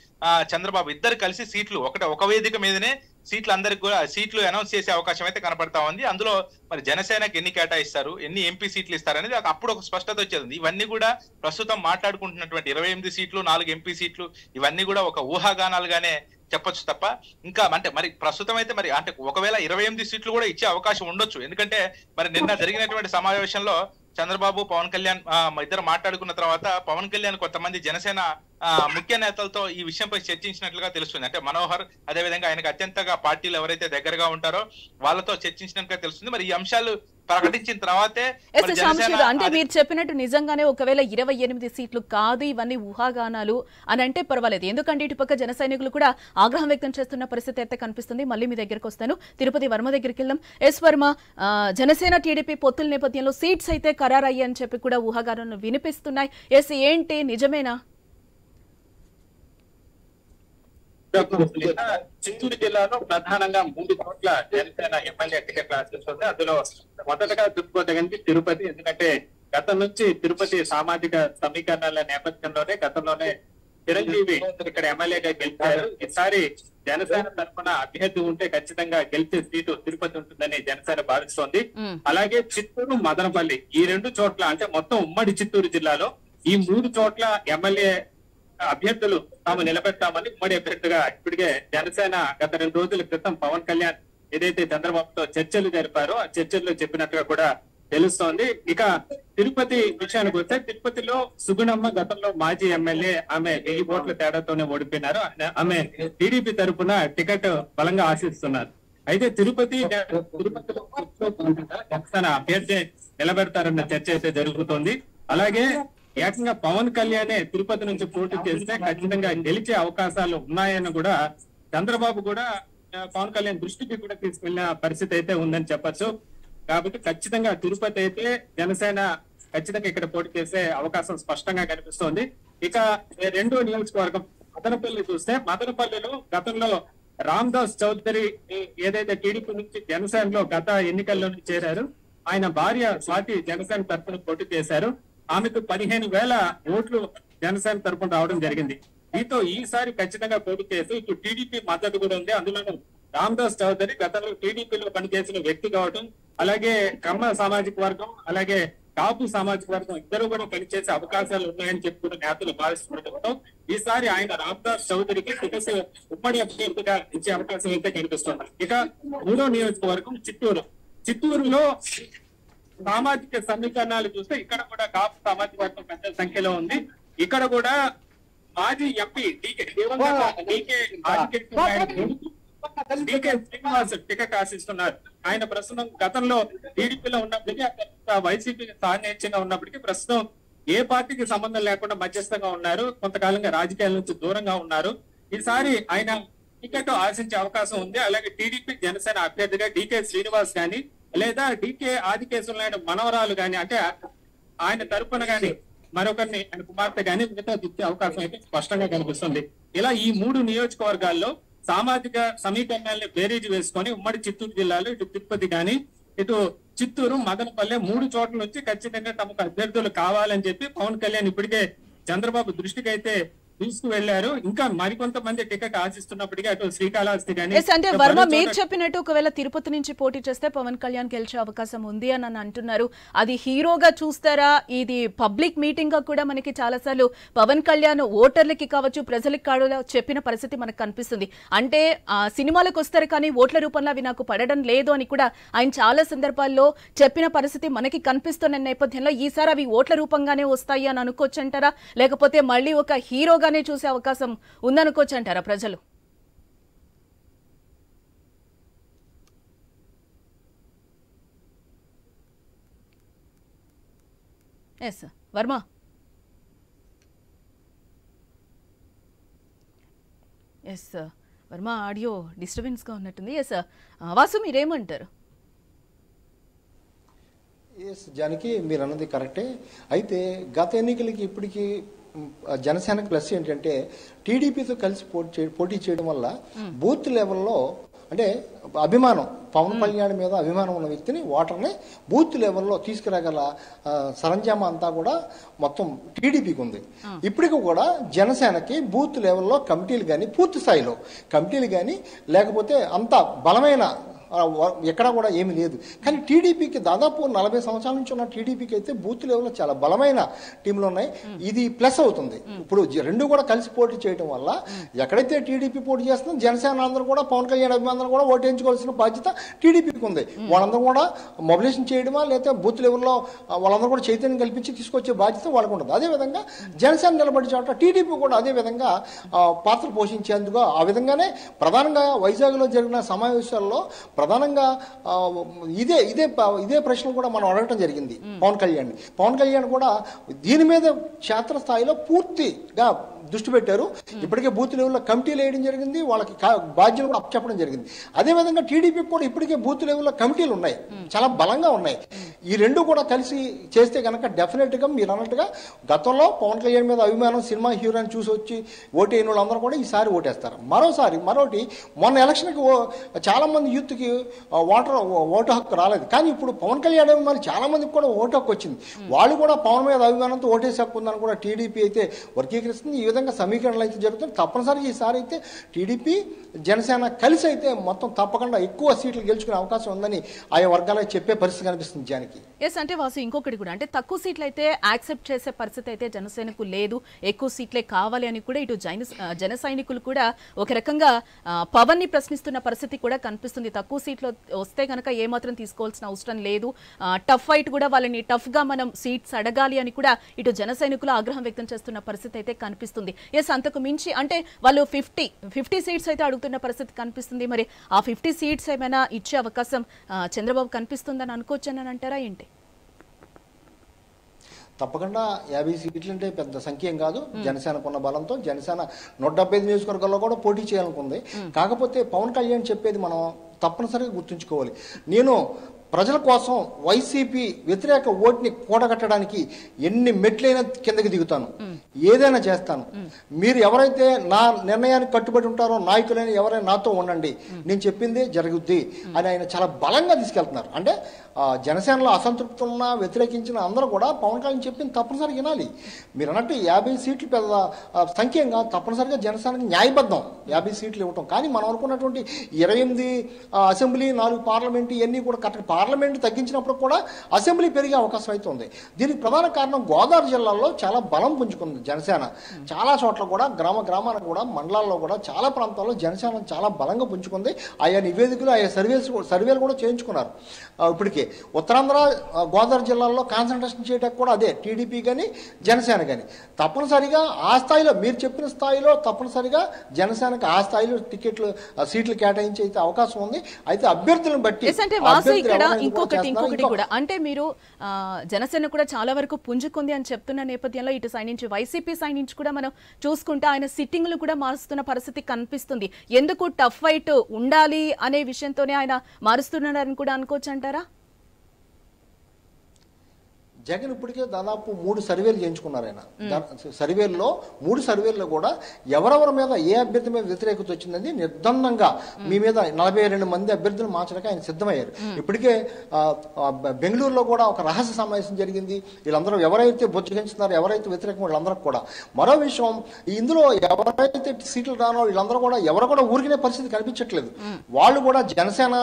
[SPEAKER 3] చంద్రబాబు ఇద్దరు కలిసి సీట్లు ఒక వేదిక మీదనే సీట్లు అందరికి కూడా సీట్లు అనౌన్స్ చేసే అవకాశం అయితే కనపడతా ఉంది. అందులో మరి జనసేనకి ఎన్ని కేటాయిస్తారు, ఎన్ని ఎంపీ సీట్లు ఇస్తారు అనేది అప్పుడు ఒక స్పష్టత వచ్చేది. ఇవన్నీ కూడా ప్రస్తుతం మాట్లాడుకుంటున్నటువంటి 28 సీట్లు 4 ఎంపీ సీట్లు ఇవన్నీ కూడా ఒక ఊహాగానాలుగానే చెప్పొచ్చు తప్ప ఇంకా అంటే మరి ప్రస్తుతం అయితే మరి అంటే ఒకవేళ 28 సీట్లు కూడా ఇచ్చే అవకాశం ఉండొచ్చు. ఎందుకంటే మరి నిన్న జరిగినటువంటి సమావేశంలో చంద్రబాబు పవన్ కళ్యాణ్ ఇద్దరు మాట్లాడుకున్న తర్వాత పవన్ కళ్యాణ్ కొంతమంది జనసేన ముఖ్య నేతలతో ఈ విషయంపై చర్చించినట్లుగా తెలుస్తుంది. అంటే మనోహర్ అదేవిధంగా ఆయనకు అత్యంతగా పార్టీలు ఎవరైతే దగ్గరగా ఉంటారో వాళ్ళతో చర్చించినట్లుగా తెలుస్తుంది. మరి ఈ అంశాలు ప్రకటించిన తర్వాతే
[SPEAKER 1] అంటే మీరు చెప్పినట్టు నిజంగానే ఒకవేళ 28 సీట్లు కాదు ఇవన్నీ ఊహాగానాలు అని అంటే పర్వాలేదు. ఎందుకంటే ఇటుపక్క జన సైనికులు కూడా ఆగ్రహం వ్యక్తం చేస్తున్న పరిస్థితి అయితే కనిపిస్తుంది. మళ్ళీ మీ దగ్గరకు వస్తాను. తిరుపతి వర్మ దగ్గరికి వెళ్దాం. ఎస్ వర్మ, జనసేన టీడీపీ పొత్తుల నేపథ్యంలో సీట్స్ అయితే ఖరారయ్యాయని చెప్పి కూడా ఊహాగానాలు వినిపిస్తున్నాయి. ఎస్ ఏంటి నిజమేనా?
[SPEAKER 4] చిత్తూరు జిల్లాలో ప్రధానంగా 3 చోట్ల జనసేన ఎమ్మెల్యే టికెట్ ఆశిస్తుంది. అందులో మొదటగా చెప్పుకోదగింది తిరుపతి. ఎందుకంటే గతం నుంచి తిరుపతి సామాజిక సమీకరణల నేపథ్యంలోనే గతంలోనే చిరంజీవి ఇక్కడ ఎమ్మెల్యేగా గెలిచారు. ఈసారి జనసేన తరఫున అభ్యర్థి ఉంటే ఖచ్చితంగా గెలిచే సీటు తిరుపతి ఉంటుందని జనసేన భావిస్తోంది. అలాగే చిత్తూరు, మదనపల్లి ఈ 2 చోట్ల అంటే మొత్తం ఉమ్మడి చిత్తూరు జిల్లాలో ఈ 3 చోట్ల ఎమ్మెల్యే అభ్యర్థులు తాము నిలబెడతామని ఉమ్మడి అభ్యర్థిగా ఇప్పటికే జనసేన గత 2 రోజుల క్రితం పవన్ కళ్యాణ్ ఏదైతే చంద్రబాబుతో చర్చలు జరిపారో ఆ చర్చల్లో చెప్పినట్టుగా కూడా తెలుస్తోంది. ఇక తిరుపతి విషయానికి వస్తే తిరుపతిలో సుగుణమ్మ గతంలో మాజీ ఎమ్మెల్యే, ఆమె 1000 ఓట్ల తేడాతోనే ఓడిపోయినారు. ఆమె టీడీపీ తరఫున టికెట్ బలంగా ఆశిస్తున్నారు. అయితే తిరుపతిలో జనసేన అభ్యర్థి నిలబెడతారన్న చర్చ అయితే జరుగుతోంది. అలాగే ఏకంగా పవన్ కళ్యాణే తిరుపతి నుంచి పోటీ చేస్తే ఖచ్చితంగా గెలిచే అవకాశాలు ఉన్నాయని కూడా చంద్రబాబు కూడా పవన్ కళ్యాణ్ దృష్టికి కూడా తీసుకెళ్లిన పరిస్థితి అయితే ఉందని చెప్పొచ్చు. కాబట్టి ఖచ్చితంగా తిరుపతి అయితే జనసేన ఖచ్చితంగా ఇక్కడ పోటీ చేసే అవకాశం స్పష్టంగా కనిపిస్తోంది. ఇక 2వ నియోజకవర్గం మదనపల్లి చూస్తే మదనపల్లిలో గతంలో రామ్దాస్ చౌదరి ఏదైతే టీడీపీ నుంచి జనసేనలో గత ఎన్నికల్లో చేరారు, ఆయన భార్య స్వాతి జనసేన తరఫున పోటీ చేశారు. ఆమెకు 15,000 ఓట్లు జనసేన తరఫున రావడం జరిగింది. దీంతో ఈసారి ఖచ్చితంగా పోటీ చేసి ఇప్పుడు టీడీపీ మద్దతు కూడా ఉంది. అందులోనూ రామ్దాస్ చౌదరి గతంలో టీడీపీలో పనిచేసిన వ్యక్తి కావడం, అలాగే కమ్మ సామాజిక వర్గం అలాగే కాపు సామాజిక వర్గం ఇద్దరు కూడా పనిచేసే అవకాశాలు ఉన్నాయని చెప్పుకున్న నేతలు భావిస్తుండటంతో ఈసారి ఆయన రామ్దాస్ చౌదరికి టికెట్ ఉమ్మడి అభ్యర్థిగా ఇచ్చే అవకాశం అయితే కనిపిస్తుంది. ఇక 3వ నియోజకవర్గం చిత్తూరులో సామాజిక సమీకరణాలు చూస్తే ఇక్కడ కూడా కాపు సామాజిక వర్గం పెద్ద సంఖ్యలో ఉంది. ఇక్కడ కూడా మాజీ ఎంపీ డీకే శ్రీనివాస్ టికెట్ ఆశిస్తున్నారు. ఆయన ప్రస్తుతం గతంలో టీడీపీలో ఉన్నప్పటికీ వైసీపీ సాన్నిధ్యంగా ఉన్నప్పటికీ ప్రస్తుతం ఏ పార్టీకి సంబంధం లేకుండా మధ్యస్థంగా ఉన్నారు. కొంతకాలంగా రాజకీయాల నుంచి దూరంగా ఉన్నారు. ఈసారి ఆయన టికెట్ ఆశించే అవకాశం ఉంది. అలాగే టీడీపీ జనసేన అభ్యర్థిగా డీకే శ్రీనివాస్ గాని లేదా డీకే ఆదికేశవ నాయుడు మనవరాలు గాని అంటే ఆయన తరపున గాని మరొకరిని ఆయన కుమార్తె గాని మిగతా ఇచ్చే అవకాశం అయితే స్పష్టంగా కనిపిస్తుంది. ఇలా ఈ 3 నియోజకవర్గాల్లో సామాజిక సమీకరణాలని బేరీజు వేసుకొని ఉమ్మడి చిత్తూరు జిల్లాలో ఇటు తిరుపతి కానీ ఇటు చిత్తూరు మదనపల్లె 3 చోట్ల నుంచి ఖచ్చితంగా తమకు అభ్యర్థులు కావాలని చెప్పి పవన్ కళ్యాణ్ ఇప్పటికే చంద్రబాబు దృష్టికి అయితే తీసుకువెళ్లారు. ఇంకా మరికొంతమంది టికెట్ ఆశిస్తున్నప్పటికీ అటు శ్రీకాళహస్తి కానీ
[SPEAKER 1] అంటే వర్మ మీరు చెప్పినట్టు ఒకవేళ తిరుపతి నుంచి పోటీ చేస్తే పవన్ కళ్యాణ్ గెలిచే అవకాశం ఉంది అని అంటున్నారు. అది హీరోగా చూస్తారా? ఇది పబ్లిక్ మీటింగ్ గా కూడా మనకి చాలా సార్లు పవన్ కళ్యాణ్ ఓటర్లకి కావచ్చు ప్రజలకు కావచ్చు చెప్పిన పరిస్థితి మనకు కనిపిస్తుంది. అంటే సినిమాలకు వస్తారు కానీ ఓట్ల రూపంలో అవి నాకు పడడం లేదు అని కూడా ఆయన చాలా సందర్భాల్లో చెప్పిన పరిస్థితి మనకి కనిపిస్తున్న నేపథ్యంలో ఈసారి అవి ఓట్ల రూపంగానే వస్తాయి అని అనుకోవచ్చు అంటారా? లేకపోతే మళ్ళీ ఒక హీరోగానే చూసే అవకాశం ఉందనుకోవచ్చు అంటారా ప్రజలు? Yes Varma. Yes Varma audio disturbance గా ఉన్నట్టుంది. ఎస్ వాసు మీరేమంటారు?
[SPEAKER 2] ఎస్ జానకి మీరు అన్నది కరెక్టే. అయితే గత ఎన్నికలకి ఇప్పటికీ జనసేనకు ప్లస్ ఏంటంటే టీడీపీతో కలిసి పోటీ చేయడం వల్ల బూత్ లెవెల్లో అంటే అభిమానం పవన్ కళ్యాణ్ మీద అభిమానం ఉన్న వ్యక్తిని ఓటర్ని బూత్ లెవెల్లో తీసుకురాగల సరంజామా అంతా కూడా మొత్తం టీడీపీకి ఉంది. ఇప్పటికి కూడా జనసేనకి బూత్ లెవెల్లో కమిటీలు కానీ పూర్తి స్థాయిలో కమిటీలు కానీ లేకపోతే అంత బలమైన ఎక్కడా కూడా ఏమీ లేదు. కానీ టీడీపీకి దాదాపు 40 సంవత్సరాల నుంచి ఉన్న టీడీపీకి అయితే బూత్ లెవెల్లో చాలా బలమైన టీంలు ఉన్నాయి. ఇది ప్లస్ అవుతుంది. ఇప్పుడు 2 కూడా కలిసి పోటీ చేయడం వల్ల ఎక్కడైతే టీడీపీ పోటీ చేస్తుందో జనసేన అందరూ కూడా పవన్ కళ్యాణ్ అభిమానులు కూడా ఓటేయించుకోవాల్సిన బాధ్యత టీడీపీకి ఉంది. వాళ్ళందరూ కూడా మొబిలైజేషన్ చేయడమా లేకపోతే బూత్ లెవెల్లో వాళ్ళందరూ కూడా చైతన్యం కల్పించి తీసుకొచ్చే బాధ్యత వాళ్ళకు ఉంటుంది. అదేవిధంగా జనసేన నిలబడి చోట టీడీపీ కూడా అదే విధంగా పాత్ర పోషించేందుకు ఆ విధంగానే ప్రధానంగా వైజాగ్లో జరిగిన సమావేశాల్లో ప్రధానంగా ఇదే ప్రశ్నలు కూడా మనం అడగటం జరిగింది పవన్ కళ్యాణ్ కూడా దీని మీద క్షేత్రస్థాయిలో పూర్తిగా దృష్టి పెట్టారు. ఇప్పటికే బూత్ లెవెల్లో కమిటీలు వేయడం జరిగింది. వాళ్ళకి బాధ్యతలు కూడా అప్పచెప్పడం జరిగింది. అదేవిధంగా టీడీపీకి కూడా ఇప్పటికే బూత్ లెవెల్లో కమిటీలు ఉన్నాయి, చాలా బలంగా ఉన్నాయి. ఈ 2 కూడా కలిసి చేస్తే కనుక డెఫినెట్ గా మీరు అన్నట్టుగా గతంలో పవన్ కళ్యాణ్ మీద అభిమానం సినిమా హీరోని చూసి వచ్చి ఓటైన వాళ్ళందరూ కూడా ఈసారి ఓటేస్తారు. మరోటి మొన్న ఎలక్షన్కి చాలా మంది యూత్కి ఓటు హక్కు రాలేదు. కానీ ఇప్పుడు పవన్ కళ్యాణ్ అభిమానులు చాలా మందికి కూడా ఓటు హక్కు వచ్చింది. వాళ్ళు కూడా పవన్ మీద అభిమానంతో ఓటేసి హక్కు ఉందని కూడా టీడీపీ అయితే వర్గీకరిస్తుంది. ఈ విధంగా సమీకరణలు అయితే జరుగుతుంది. తప్పనిసరిగా ఈసారి అయితే టీడీపీ జనసేన కలిసి అయితే మొత్తం తప్పకుండా ఎక్కువ సీట్లు గెలుచుకునే అవకాశం ఉందని ఆయా వర్గాలకు చెప్పే పరిస్థితి కనిపిస్తుంది. జానికి
[SPEAKER 1] ఎస్ అంటే వాసు ఇంకొకటి కూడా అంటే తక్కువ సీట్లు అయితే యాక్సెప్ట్ చేసే పరిస్థితి అయితే జనసేనకు లేదు, ఎక్కువ సీట్లే కావాలి అని కూడా ఇటు జన సైనికులు కూడా ఒక రకంగా పవన్ ని ప్రశ్నిస్తున్న పరిస్థితి కూడా కనిపిస్తుంది. తక్కువ సీట్లు వస్తే కనుక ఏమాత్రం తీసుకోవాల్సిన అవసరం లేదు, టఫ్ ఫైట్ కూడా వాళ్ళని టఫ్ గా మనం సీట్స్ అడగాలి అని కూడా ఇటు జన సైనికులు ఆగ్రహం వ్యక్తం చేస్తున్న పరిస్థితి అయితే కనిపిస్తుంది. ఎస్ అంతకు మించి అంటే వాళ్ళు 50 సీట్స్ అయితే అడుగుతున్న పరిస్థితి కనిపిస్తుంది. మరి ఆ 50 సీట్స్ ఏమైనా ఇచ్చే అవకాశం చంద్రబాబు కనిపిస్తుందని అనుకోవచ్చని అంటారా ఏంటి?
[SPEAKER 2] తప్పకుండా 50 సీట్లు అంటే పెద్ద సంఖ్య ఏం కాదు. జనసేనకున్న బలంతో జనసేన 175 నియోజకవర్గాల్లో కూడా పోటీ చేయాలనుకుంది. కాకపోతే పవన్ కళ్యాణ్ చెప్పేది మనం తప్పనిసరిగా గుర్తుంచుకోవాలి. నేను ప్రజల కోసం వైసీపీ వ్యతిరేక ఓటుని కూడగట్టడానికి ఎన్ని మెట్లైనా కిందకి దిగుతాను, ఏదైనా చేస్తాను. మీరు ఎవరైతే నా నిర్ణయానికి కట్టుబడి ఉంటారో నాయకులైన ఎవరైనా నాతో ఉండండి, నేను చెప్పిందే జరుగుద్ది అని ఆయన చాలా బలంగా తీసుకెళ్తున్నారు. అంటే జనసేనలో అసంతృప్తి ఉన్న వ్యతిరేకించిన అందరూ కూడా పవన్ కళ్యాణ్ చెప్పింది తప్పనిసరిగా వినాలి. మీరు అన్నట్టు 50 సీట్లు పెద్ద సంఖ్యంగా తప్పనిసరిగా జనసేనకి న్యాయబద్ధం 50 సీట్లు ఇవ్వటం. కానీ మనం అనుకున్నటువంటి 28 అసెంబ్లీ 4 పార్లమెంటు ఇవన్నీ కూడా కరెక్ట్. పార్లమెంటు తగ్గించినప్పుడు కూడా అసెంబ్లీ పెరిగే అవకాశం అయితే ఉంది. దీనికి ప్రధాన కారణం గోదావరి జిల్లాలో చాలా బలం పుంజుకుంది జనసేన. చాలా చోట్ల కూడా గ్రామానికి కూడా మండలాల్లో కూడా చాలా ప్రాంతాల్లో జనసేన చాలా బలంగా పుంజుకుంది. ఆయా నివేదికలు ఆయా సర్వేలు కూడా చేయించుకున్నారు. ఇప్పటికే ఉత్తరాంధ్ర గోదావరి జిల్లాల్లో కాన్సన్ట్రేషన్ చేయడానికి కూడా అదే టీడీపీ కానీ జనసేన కానీ. తప్పనిసరిగా ఆ స్థాయిలో మీరు చెప్పిన స్థాయిలో తప్పనిసరిగా జనసేనకి ఆ స్థాయిలో సీట్లు కేటాయించే అయితే అవకాశం ఉంది. అయితే అభ్యర్థులను బట్టి
[SPEAKER 1] ఇంకొకటి కూడా అంటే మీరు జనసేన కూడా చాలా వరకు పుంజుకుంది అని చెప్తున్న నేపథ్యంలో ఇటు సైడ్ నుంచి వైసీపీ సైడ్ నుంచి కూడా మనం చూసుకుంటే ఆయన సిట్టింగ్లు కూడా మారుస్తున్న పరిస్థితి కనిపిస్తుంది. ఎందుకు టఫ్ ఫైట్ ఉండాలి అనే విషయంతోనే ఆయన మారుస్తున్నారని కూడా అనుకోవచ్చు అంటారా?
[SPEAKER 2] జగన్ ఇప్పటికే దాదాపు 3 సర్వేలు చేయించుకున్నారు ఆయన. సర్వేల్లో 3 సర్వేల్లో కూడా ఎవరెవరి మీద ఏ అభ్యర్థి మీద వ్యతిరేకత వచ్చిందని నిర్బంధంగా మీ మీద 42 మంది అభ్యర్థులు మార్చడానికి ఆయన సిద్ధమయ్యారు. ఇప్పటికే బెంగళూరులో కూడా ఒక రహస్య సమావేశం జరిగింది. వీళ్ళందరూ ఎవరైతే బొజ్జగించున్నారో, ఎవరైతే వ్యతిరేకం వాళ్ళందరూ కూడా. మరో విషయం, ఇందులో ఎవరైతే సీట్లు రానో వీళ్ళందరూ కూడా ఎవరు కూడా ఊరికినే పరిస్థితి కనిపించట్లేదు. వాళ్ళు కూడా జనసేన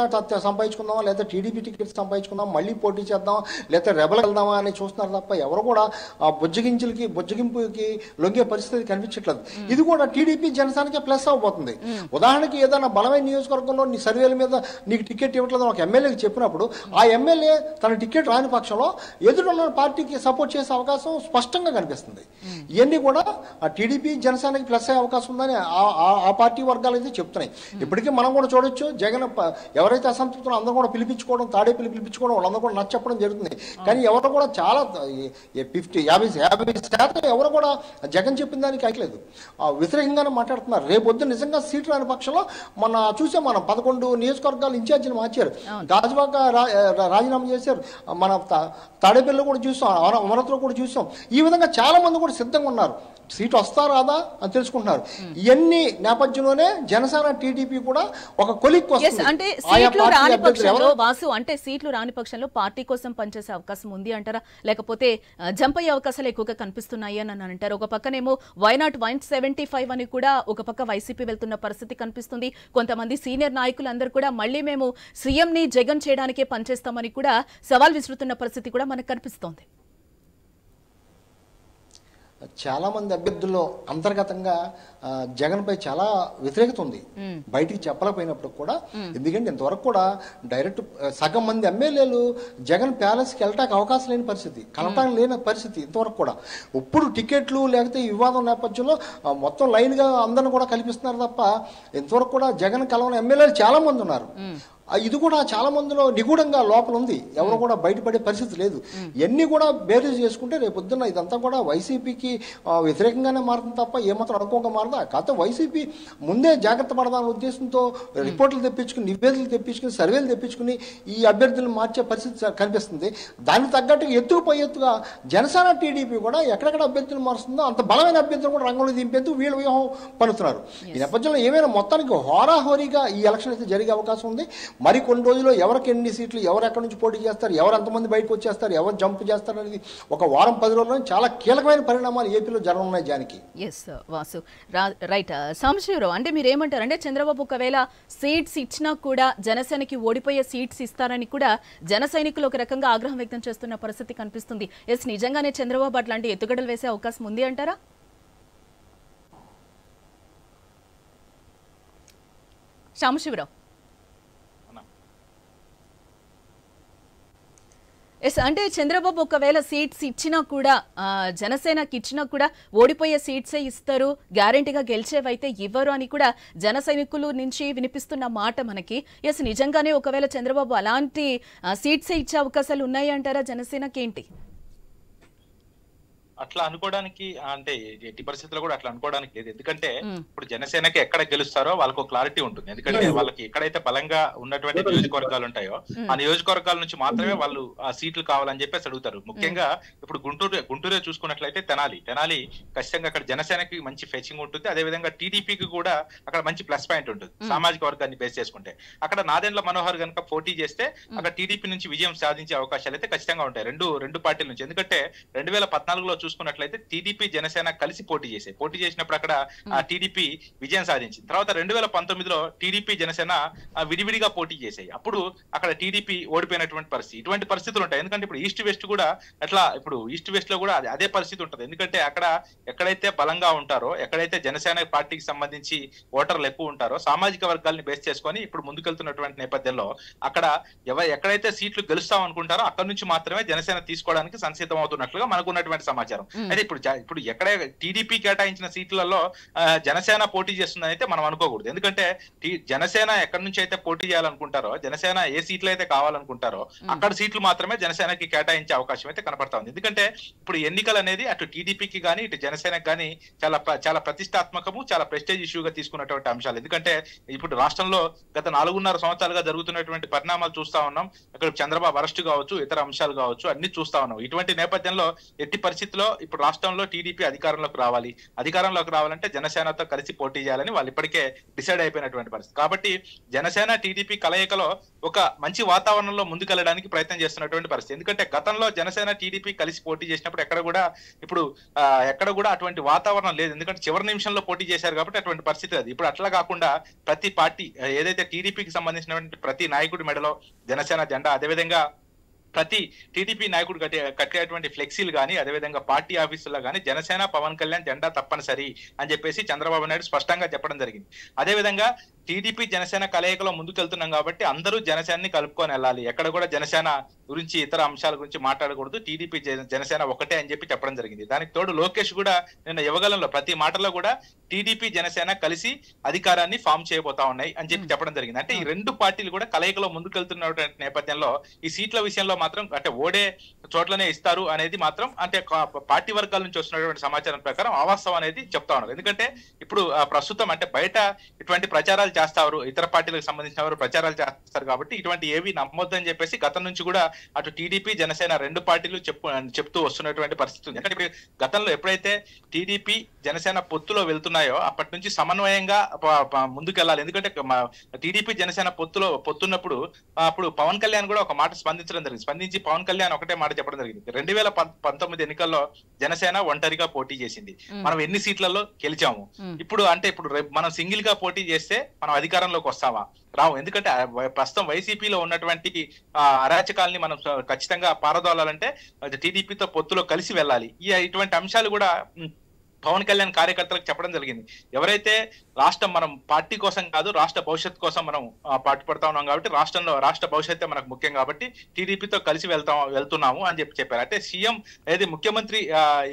[SPEAKER 2] సంపాదించుకుందామా, లేదా టీడీపీ టికెట్ సంపాదించుకుందాం, మళ్ళీ పోటీ చేద్దాం, లేదా రెబల్ వెళ్దామా అని చూస్తున్నారు తప్ప ఎవరు కూడా ఆ బొజ్జగింపుకి లొంగే పరిస్థితి కనిపించట్లేదు. ఇది కూడా టీడీపీ జనసేనకే ప్లస్ అవబోతుంది. ఉదాహరణకి ఏదైనా బలమైన నియోజకవర్గంలో నీ సర్వేల మీద నీకు టికెట్ ఇవ్వట్లేదు ఒక ఎమ్మెల్యేకి చెప్పినప్పుడు ఆ ఎమ్మెల్యే తన టికెట్ రాని పక్షంలో ఎదురున్న పార్టీకి సపోర్ట్ చేసే అవకాశం స్పష్టంగా కనిపిస్తుంది. ఇవన్నీ కూడా ఆ టీడీపీ జనసేనకి ప్లస్ అయ్యే అవకాశం ఉందని ఆ పార్టీ వర్గాలు అయితే చెప్తున్నాయి. ఇప్పటికీ మనం కూడా చూడొచ్చు, జగన్ ఎవరైతే అసంతృప్తులు అందరూ కూడా పిలిపించుకోవడం, తాడేపల్లి పిలిపించుకోవడం, వాళ్ళందరూ కూడా నచ్చప్పడం జరుగుతుంది. కానీ ఎవరు కూడా చాలా 50% ఎవరు కూడా జగన్ చెప్పిన దానికి అయిలేదు, వ్యతిరేకంగానే మాట్లాడుతున్నారు. రేపొద్దు నిజంగా సీట్లు రాని పక్షంలో చూసాం, మనం 11 నియోజకవర్గాలు ఇన్ఛార్జీలు మార్చారు, గాజువాక రాజీనామా చేశారు, మన తాడేపల్లిలో కూడా చూసాం, అమరావతిలో కూడా చూసాం. ఈ విధంగా చాలా మంది కూడా సిద్ధంగా ఉన్నారు, సీట్ వస్తా రాదా అని తెలుసుకుంటున్నారు. ఇవన్నీ నేపథ్యంలోనే జనసేన టీడీపీ కూడా ఒక కొలిక్ వస్తుంది.
[SPEAKER 1] అంటే సీట్లు రాని పక్షంలో వాసు, అంటే సీట్లు రాని పక్షంలో పార్టీ కోసం పనిచేసే అవకాశం ఉంది అంటారా, లేకపోతే జంప్ అయ్యే అవకాశాలు ఎక్కువగా కనిపిస్తున్నాయి అని అంటారు? ఒక పక్కనేమో వైనాట్ 175 అని కూడా ఒక పక్క వైసీపీ వెళ్తున్న పరిస్థితి కనిపిస్తుంది. కొంతమంది సీనియర్ నాయకులందరూ కూడా మళ్ళీ మేము సీఎం ని జగన్ చేయడానికే పనిచేస్తామని కూడా సవాల్ విసురుతున్న పరిస్థితి కూడా మనకు కనిపిస్తోంది.
[SPEAKER 2] చాలా మంది అభ్యర్థుల్లో అంతర్గతంగా జగన్ పై చాలా వ్యతిరేకత ఉంది, బయటికి చెప్పలేకపోయినప్పుడు కూడా. ఎందుకంటే ఇంతవరకు కూడా డైరెక్ట్ సగం మంది ఎమ్మెల్యేలు జగన్ ప్యాలెస్కి వెళ్ళటానికి అవకాశం లేని పరిస్థితి, కలవటానికి లేని పరిస్థితి ఇంతవరకు కూడా. ఇప్పుడు టికెట్లు లేకపోతే వివాదం నేపథ్యంలో మొత్తం లైన్గా అందరిని కూడా కల్పిస్తున్నారు తప్ప ఇంతవరకు కూడా జగన్ కలవని ఎమ్మెల్యేలు చాలా మంది ఉన్నారు. ఇది కూడా చాలా మందిలో నిగూఢంగా లోపల ఉంది, ఎవరు కూడా బయటపడే పరిస్థితి లేదు. ఇవన్నీ కూడా బేరీజ్ చేసుకుంటే రేపొద్దున్న ఇదంతా కూడా వైసీపీకి వ్యతిరేకంగానే మారుతుంది తప్ప ఏమాత్రం అనుకోగా మారదా. కాకపోతే వైసీపీ ముందే జాగ్రత్త పడదాని ఉద్దేశంతో రిపోర్టులు తెప్పించుకుని, నివేదికలు తెప్పించుకుని, సర్వేలు తెప్పించుకుని ఈ అభ్యర్థులను మార్చే పరిస్థితి కనిపిస్తుంది. దానికి తగ్గట్టుగా ఎత్తుకుపోయి ఎత్తుగా జనసేన టీడీపీ కూడా ఎక్కడెక్కడ అభ్యర్థులు మారుస్తుందో అంత బలమైన అభ్యర్థులు కూడా రంగంలో దింపేందుకు వీళ్ళ వ్యూహం పనుతున్నారు. ఈ నేపథ్యంలో ఏమైనా మొత్తానికి హోరాహోరీగా ఈ ఎలక్షన్ అయితే జరిగే అవకాశం ఉంది. మరి కొన్ని రోజుల్లో ఎవరికి ఎన్ని సీట్లు, ఎవరు ఎక్కడి నుంచి పోటీ చేస్తారు, ఎవరు ఎంతమంది బయటకు వచ్చేస్తారు, ఎవరు జంప్ చేస్తారు అనేది ఒక వారం 10 రోజుల్లో చాలా కీలకమైన పరిణామాలు ఏపీలో జరగనున్నాయి. జానికి
[SPEAKER 1] వాసు రైట్. సాంబశివరావు, అంటే మీరు ఏమంటారు? అంటే చంద్రబాబు ఒకవేళ సీట్స్ ఇచ్చినా కూడా జనసేనకి ఓడిపోయే సీట్స్ ఇస్తారని కూడా జన సైనికులు ఒక రకంగా ఆగ్రహం వ్యక్తం చేస్తున్న పరిస్థితి కనిపిస్తుంది. నిజంగానే చంద్రబాబు అట్లాంటి ఎత్తుగడలు వేసే అవకాశం ఉంది అంటారా? సాంబశివరావు, అంటే చంద్రబాబు ఒకవేళ సీట్స్ ఇచ్చినా కూడా, జనసేనకి ఇచ్చినా కూడా ఓడిపోయే సీట్సే ఇస్తారు, గ్యారెంటీగా గెలిచేవైతే ఇవ్వరు అని కూడా జన సైనికులు నుంచి వినిపిస్తున్న మాట మనకి. నిజంగానే ఒకవేళ చంద్రబాబు అలాంటి సీట్సే ఇచ్చే అవకాశాలు ఉన్నాయి అంటారా జనసేనకి? ఏంటి
[SPEAKER 3] అట్లా అనుకోవడానికి, అంటే ఎట్టి పరిస్థితుల్లో కూడా అట్లా అనుకోవడానికి లేదు. ఎందుకంటే ఇప్పుడు జనసేనకి ఎక్కడ గెలుస్తారో వాళ్ళకు క్లారిటీ ఉంటుంది. ఎందుకంటే వాళ్ళకి ఎక్కడైతే బలంగా ఉన్నటువంటి నియోజకవర్గాలు ఉంటాయో ఆ నియోజకవర్గాల నుంచి మాత్రమే వాళ్ళు ఆ సీట్లు కావాలని చెప్పేసి అడుగుతారు. ముఖ్యంగా ఇప్పుడు గుంటూరే చూసుకున్నట్లయితే తెనాలి ఖచ్చితంగా అక్కడ జనసేనకి మంచి ఫెచింగ్ ఉంటుంది. అదే విధంగా టీడీపీకి కూడా అక్కడ మంచి ప్లస్ పాయింట్ ఉంటుంది సామాజిక వర్గాన్ని బేస్ చేసుకుంటే. అక్కడ నాదెండ్ల మనోహర్ కనుక పోటీ చేస్తే అక్కడ టీడీపీ నుంచి విజయం సాధించే అవకాశాలు అయితే ఖచ్చితంగా ఉంటాయి రెండు పార్టీల నుంచి. ఎందుకంటే 2014లో చూసుకున్నట్లయితే టీడీపీ జనసేన కలిసి పోటీ చేసినప్పుడు అక్కడ ఆ టీడీపీ విజయం సాధించింది. తర్వాత 2019లో టీడీపీ జనసేన విడివిడిగా పోటీ చేసాయి. అప్పుడు అక్కడ టీడీపీ ఓడిపోయినటువంటి పరిస్థితి. ఇటువంటి పరిస్థితులు ఉంటాయి. ఎందుకంటే ఇప్పుడు ఈస్ట్ వెస్ట్ కూడా అట్లా, ఇప్పుడు ఈస్ట్ వెస్ట్ లో కూడా అదే పరిస్థితి ఉంటుంది. ఎందుకంటే అక్కడ ఎక్కడైతే బలంగా ఉంటారో, ఎక్కడైతే జనసేన పార్టీకి సంబంధించి ఓటర్లు ఎక్కువ ఉంటారో, సామాజిక వర్గాల్ని బేస్ చేసుకొని ఇప్పుడు ముందుకెళ్తున్నటువంటి నేపథ్యంలో అక్కడ ఎక్కడైతే సీట్లు గెలుస్తాం అనుకుంటారో అక్కడ నుంచి మాత్రమే జనసేన తీసుకోవడానికి సంసిద్ధం అవుతున్నట్లుగా మనకున్నటువంటి సమాచారం. సమాచారం. అయితే ఇప్పుడు ఎక్కడ టీడీపీ కేటాయించిన సీట్లలో జనసేన పోటీ చేస్తుందని అయితే మనం అనుకోకూడదు. ఎందుకంటే జనసేన ఎక్కడి నుంచి అయితే పోటీ చేయాలనుకుంటారో, జనసేన ఏ సీట్లు అయితే కావాలనుకుంటారో అక్కడ సీట్లు మాత్రమే జనసేనకి కేటాయించే అవకాశం అయితే కనపడతా ఉంది. ఎందుకంటే ఇప్పుడు ఎన్నికలు అనేది అటు టీడీపీకి కానీ ఇటు జనసేనకి కానీ చాలా ప్రతిష్టాత్మకము, చాలా ప్రెస్టేజ్ ఇష్యూగా తీసుకున్నటువంటి అంశాలు. ఎందుకంటే ఇప్పుడు రాష్ట్రంలో గత 4.5 సంవత్సరాలుగా జరుగుతున్నటువంటి పరిణామాలు చూస్తా ఉన్నాం. అక్కడ చంద్రబాబు అరెస్ట్ కావచ్చు, ఇతర అంశాలు కావచ్చు, అన్ని చూస్తా ఉన్నాం. ఇటువంటి నేపథ్యంలో ఎట్టి పరిస్థితుల్లో ఇప్పుడు రాష్ట్రంలో టీడీపీ అధికారంలోకి రావాలంటే జనసేనతో కలిసి పోటీ చేయాలని వాళ్ళు ఇప్పటికే డిసైడ్ అయిపోయినటువంటి పరిస్థితి. కాబట్టి జనసేన టీడీపీ కలయికలో ఒక మంచి వాతావరణంలో ముందుకెళ్ళడానికి ప్రయత్నం చేస్తున్నటువంటి పరిస్థితి. ఎందుకంటే గతంలో జనసేన టీడీపీ కలిసి పోటీ చేసినప్పుడు ఎక్కడ కూడా అటువంటి వాతావరణం లేదు. ఎందుకంటే చివరి నిమిషంలో పోటీ చేశారు కాబట్టి అటువంటి పరిస్థితి లేదు. ఇప్పుడు అట్లా కాకుండా ప్రతి పార్టీ ఏదైతే టీడీపీకి సంబంధించినటువంటి ప్రతి నాయకుడి మెడలో జనసేన జెండా, అదేవిధంగా ప్రతి టీడీపీ నాయకుడు కట్టేటువంటి ఫ్లెక్సీలు కానీ, అదేవిధంగా పార్టీ ఆఫీసుల్లో కానీ జనసేన పవన్ కళ్యాణ్ జెండా తప్పనిసరి అని చెప్పేసి చంద్రబాబు నాయుడు స్పష్టంగా చెప్పడం జరిగింది. అదేవిధంగా టీడీపీ జనసేన కలయికలో ముందుకెళ్తున్నాం కాబట్టి అందరూ జనసేనని కలుపుకొని వెళ్ళాలి, ఎక్కడ కూడా జనసేన గురించి ఇతర అంశాల గురించి మాట్లాడకూడదు, టీడీపీ జనసేన ఒకటే అని చెప్పి చెప్పడం జరిగింది. దానికి తోడు లోకేష్ కూడా నిన్న యువగలంలో ప్రతి మాటలో కూడా టీడీపీ జనసేన కలిసి అధికారాన్ని ఫామ్ చేయబోతా ఉన్నాయి అని చెప్పి చెప్పడం జరిగింది. అంటే ఈ రెండు పార్టీలు కూడా కలయికలో ముందుకెళ్తున్నటువంటి నేపథ్యంలో ఈ సీట్ల విషయంలో మాత్రం అంటే ఓడే చోట్లనే ఇస్తారు అనేది మాత్రం అంటే పార్టీ వర్గాల నుంచి వస్తున్నటువంటి సమాచారం ప్రకారం అవాస్తవం అనేది చెప్తా ఉన్నారు. ఎందుకంటే ఇప్పుడు ప్రస్తుతం అంటే బయట ఇటువంటి ప్రచారాలు చేస్తారు, ఇతర పార్టీలకు సంబంధించిన వారు ప్రచారాలు చేస్తారు కాబట్టి ఇటువంటి ఏవి నమ్మొద్దని చెప్పేసి గతం నుంచి కూడా అటు టీడీపీ జనసేన రెండు పార్టీలు చెప్తూ వస్తున్నటువంటి పరిస్థితి ఉంది. ఎందుకంటే గతంలో ఎప్పుడైతే టీడీపీ జనసేన పొత్తులో వెళ్తున్నాయో అప్పటి నుంచి సమన్వయంగా ముందుకెళ్ళాలి. ఎందుకంటే టీడీపీ జనసేన పొత్తున్నప్పుడు అప్పుడు పవన్ కళ్యాణ్ కూడా ఒక మాట స్పందించడం జరిగింది. స్పందించి పవన్ కళ్యాణ్ ఒకటే మాట చెప్పడం జరిగింది, 2019 ఎన్నికల్లో జనసేన ఒంటరిగా పోటీ చేసింది, మనం ఎన్ని సీట్లలో గెలిచాము, ఇప్పుడు మనం సింగిల్ గా పోటీ చేస్తే మనం అధికారంలోకి వస్తామా? రావు. ఎందుకంటే ప్రస్తుతం వైసీపీలో ఉన్నటువంటి అరాచకాలని మనం ఖచ్చితంగా పారదోలాలంటే టీడీపీతో పొత్తులో కలిసి వెళ్ళాలి. ఇటువంటి అంశాలు కూడా పవన్ కళ్యాణ్ కార్యకర్తలకు చెప్పడం జరిగింది. ఎవరైతే మనం పార్టీ కోసం కాదు, రాష్ట్ర భవిష్యత్తు కోసం మనం పాటుపడతా ఉన్నాం కాబట్టి రాష్ట్ర భవిష్యత్తే మనకు ముఖ్యం కాబట్టి టీడీపీతో కలిసి వెళ్తున్నాము అని చెప్పారు. అంటే సీఎం ముఖ్యమంత్రి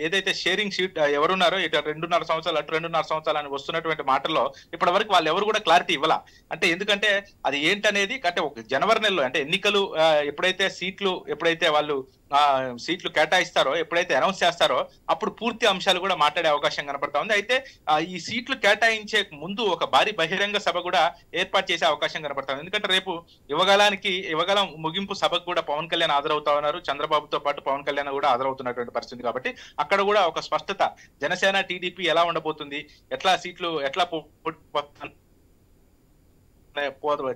[SPEAKER 3] ఏదైతే షేరింగ్ షీట్ ఎవరున్నారో ఇటు 2.5 సంవత్సరాలు అటు 2.5 సంవత్సరాలు అని వస్తున్నటువంటి మాటల్లో ఇప్పటి వరకు వాళ్ళు ఎవరు కూడా క్లారిటీ ఇవ్వాల. అంటే ఎందుకంటే అది ఏంటనేది అంటే ఒక జనవరి నెలలో అంటే ఎన్నికలు ఎప్పుడైతే వాళ్ళు సీట్లు కేటాయిస్తారో, ఎప్పుడైతే అనౌన్స్ చేస్తారో అప్పుడు పూర్తి అంశాలు కూడా మాట్లాడే అవకాశం కనపడతా ఉంది. అయితే ఈ సీట్లు కేటాయించే ముందు ఒక భారీ బహిరంగ సభ కూడా ఏర్పాటు చేసే అవకాశం కనపడతా ఉంది. ఎందుకంటే రేపు యువగలం ముగింపు సభకు కూడా పవన్ కళ్యాణ్ హాజరవుతా ఉన్నారు, చంద్రబాబుతో పాటు పవన్ కళ్యాణ్ కూడా హాజరవుతున్నటువంటి పరిస్థితి కాబట్టి అక్కడ కూడా ఒక స్పష్టత జనసేన టీడీపీ ఎలా ఉండబోతుంది, ఎట్లా సీట్లు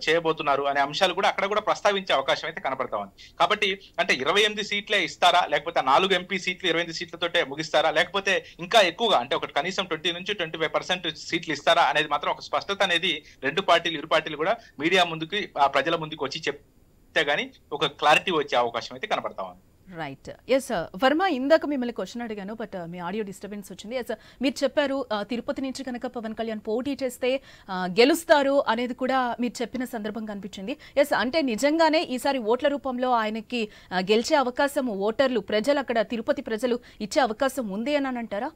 [SPEAKER 3] చేయబోతున్నారు అనే అంశాలు కూడా అక్కడ కూడా ప్రస్తావించే అవకాశం అయితే కనపడతా ఉంది. కాబట్టి అంటే 28 సీట్లే ఇస్తారా, లేకపోతే 4 ఎంపీ సీట్లు 28 సీట్లతోటే ముగిస్తారా, లేకపోతే ఇంకా ఎక్కువగా అంటే ఒక కనీసం 20 నుంచి 25% సీట్లు ఇస్తారా అనేది మాత్రం ఒక స్పష్టత అనేది ఇరు పార్టీలు కూడా మీడియా ముందుకి ప్రజల ముందుకు వచ్చి చెప్తే గానీ ఒక క్లారిటీ వచ్చే అవకాశం అయితే కనపడతా ఉంది.
[SPEAKER 1] రైట్. ఎస్ వర్మ, ఇందాక మిమ్మల్ని క్వశ్చన్ అడిగాను బట్ మీ ఆడియో డిస్టర్బెన్స్ వచ్చింది. ఎస్ మీరు చెప్పారు తిరుపతి నుంచి కనుక పవన్ కళ్యాణ్ పోటీ చేస్తే గెలుస్తారు అనేది కూడా మీరు చెప్పిన సందర్భం కనిపించింది. ఎస్ అంటే నిజంగానే ఈసారి ఓట్ల రూపంలో ఆయనకి గెలిచే అవకాశం ప్రజలు అక్కడ తిరుపతి ప్రజలు ఇచ్చే అవకాశం ఉంది అని అంటారా?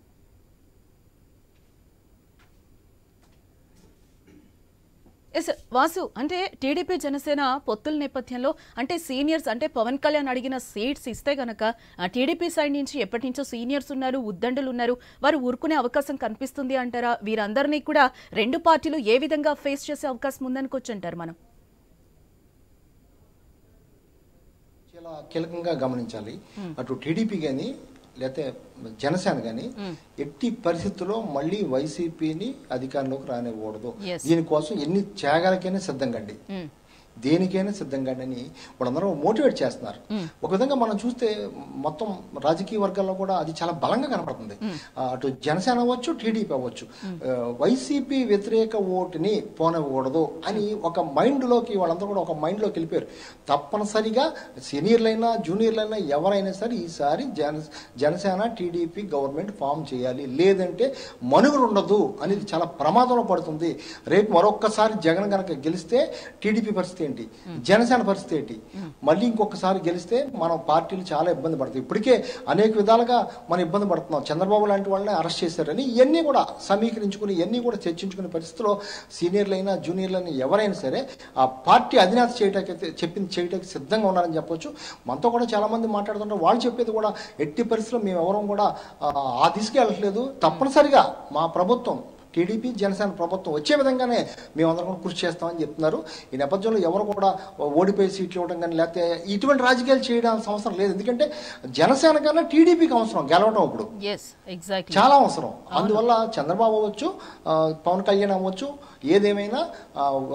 [SPEAKER 1] ఎస్ వాసు, అంటే టీడీపీ జనసేన పొత్తుల నేపథ్యంలో అంటే సీనియర్స్ అంటే పవన్ కళ్యాణ్ అడిగిన సీట్స్ ఇస్తే గనక టీడీపీ సైడ్ నుంచి ఎప్పటి నుంచో సీనియర్స్ ఉన్నారు, ఉద్దండులు ఉన్నారు, వారు ఊరుకునే అవకాశం కనిపిస్తుంది అంటారా? వీరందరినీ కూడా రెండు పార్టీలు ఏ విధంగా ఫేస్ చేసే అవకాశం ఉందనుకోవచ్చు అంటారు మనం?
[SPEAKER 2] చాలా కీలకంగా గమనించాలి. అటు టీడీపీ కానీ లేకపోతే జనసేన కానీ ఎట్టి పరిస్థితుల్లో మళ్ళీ వైసీపీని అధికారంలోకి రానివ్వకూడదు. దీనికోసం ఎన్ని త్యాగాలకైనా సిద్ధంగా అండి, దేనికైనా సిద్ధంగా అని వాళ్ళందరూ మోటివేట్ చేస్తున్నారు. ఒక విధంగా మనం చూస్తే మొత్తం రాజకీయ వర్గాల్లో కూడా అది చాలా బలంగా కనపడుతుంది. అటు జనసేన అవ్వచ్చు, టీడీపీ అవ్వచ్చు, వైసీపీ వ్యతిరేక ఓటుని పోనివ్వకూడదు అని ఒక మైండ్లోకి వాళ్ళందరూ కూడా ఒక మైండ్లోకి వెళ్ళిపోయారు. తప్పనిసరిగా సీనియర్లైనా జూనియర్లైనా ఎవరైనా సరే ఈసారి జనసేన టీడీపీ గవర్నమెంట్ ఫామ్ చేయాలి, లేదంటే మనుగడ ఉండదు అనేది చాలా ప్రమాదంలో పడుతుంది. రేపు మరొక్కసారి జగన్ కనుక గెలిస్తే టీడీపీ పరిస్థితి ఏంటి, జనసేన పరిస్థితి ఏంటి? మళ్ళీ ఇంకొకసారి గెలిస్తే మనం పార్టీలు చాలా ఇబ్బంది పడతాయి. ఇప్పటికే అనేక విధాలుగా మనం ఇబ్బంది పడుతున్నాం. చంద్రబాబు లాంటి వాళ్ళని అరెస్ట్ చేశారని ఇవన్నీ కూడా సమీకరించుకుని ఇవన్నీ కూడా చర్చించుకునే పరిస్థితిలో సీనియర్లైనా జూనియర్లైనా ఎవరైనా సరే ఆ పార్టీ అధినేత చెప్పింది చేయడానికి సిద్ధంగా ఉన్నారని చెప్పొచ్చు. మనతో కూడా చాలా మంది మాట్లాడుతుంటారు. వాళ్ళు చెప్పేది కూడా ఎట్టి పరిస్థితుల్లో మేము ఎవరం కూడా ఆ దిశకి వెళ్ళట్లేదు. తప్పనిసరిగా మా ప్రభుత్వం టీడీపీ జనసేన ప్రభుత్వం వచ్చే విధంగానే మేమందరం కూడా కృషి చేస్తామని చెప్తున్నారు. ఈ నేపథ్యంలో ఎవరు కూడా ఓడిపోయి సీట్లు ఇవ్వడం కానీ లేకపోతే ఇటువంటి రాజకీయాలు చేయడానికి అవసరం లేదు. ఎందుకంటే జనసేన కన్నా టీడీపీకి అవసరం గెలవడం ఇప్పుడు చాలా అవసరం. అందువల్ల చంద్రబాబు అవ్వచ్చు, పవన్ కళ్యాణ్ అవ్వచ్చు, ఏదేమైనా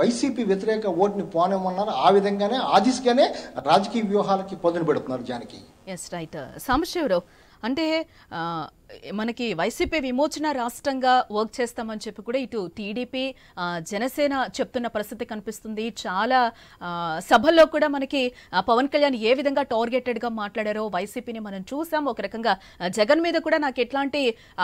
[SPEAKER 2] వైసీపీ వ్యతిరేక ఓటుని పోనేమన్నారు. ఆ విధంగానే ఆ దిశగానే రాజకీయ వ్యూహాలకి పదును పెడుతున్నారు జానకి.
[SPEAKER 1] Yes right. సాంబశివరావు, అంటే మనకి వైసీపీ విమోచన రాష్ట్రంగా వర్క్ చేస్తామని చెప్పి కూడా ఇటు టీడీపీ జనసేన చెప్తున్న పరిస్థితి కనిపిస్తుంది. చాలా సభల్లో కూడా మనకి పవన్ కళ్యాణ్ ఏ విధంగా టార్గెటెడ్గా మాట్లాడారో వైసీపీని మనం చూసాం. ఒక రకంగా జగన్ మీద కూడా నాకు ఎట్లాంటి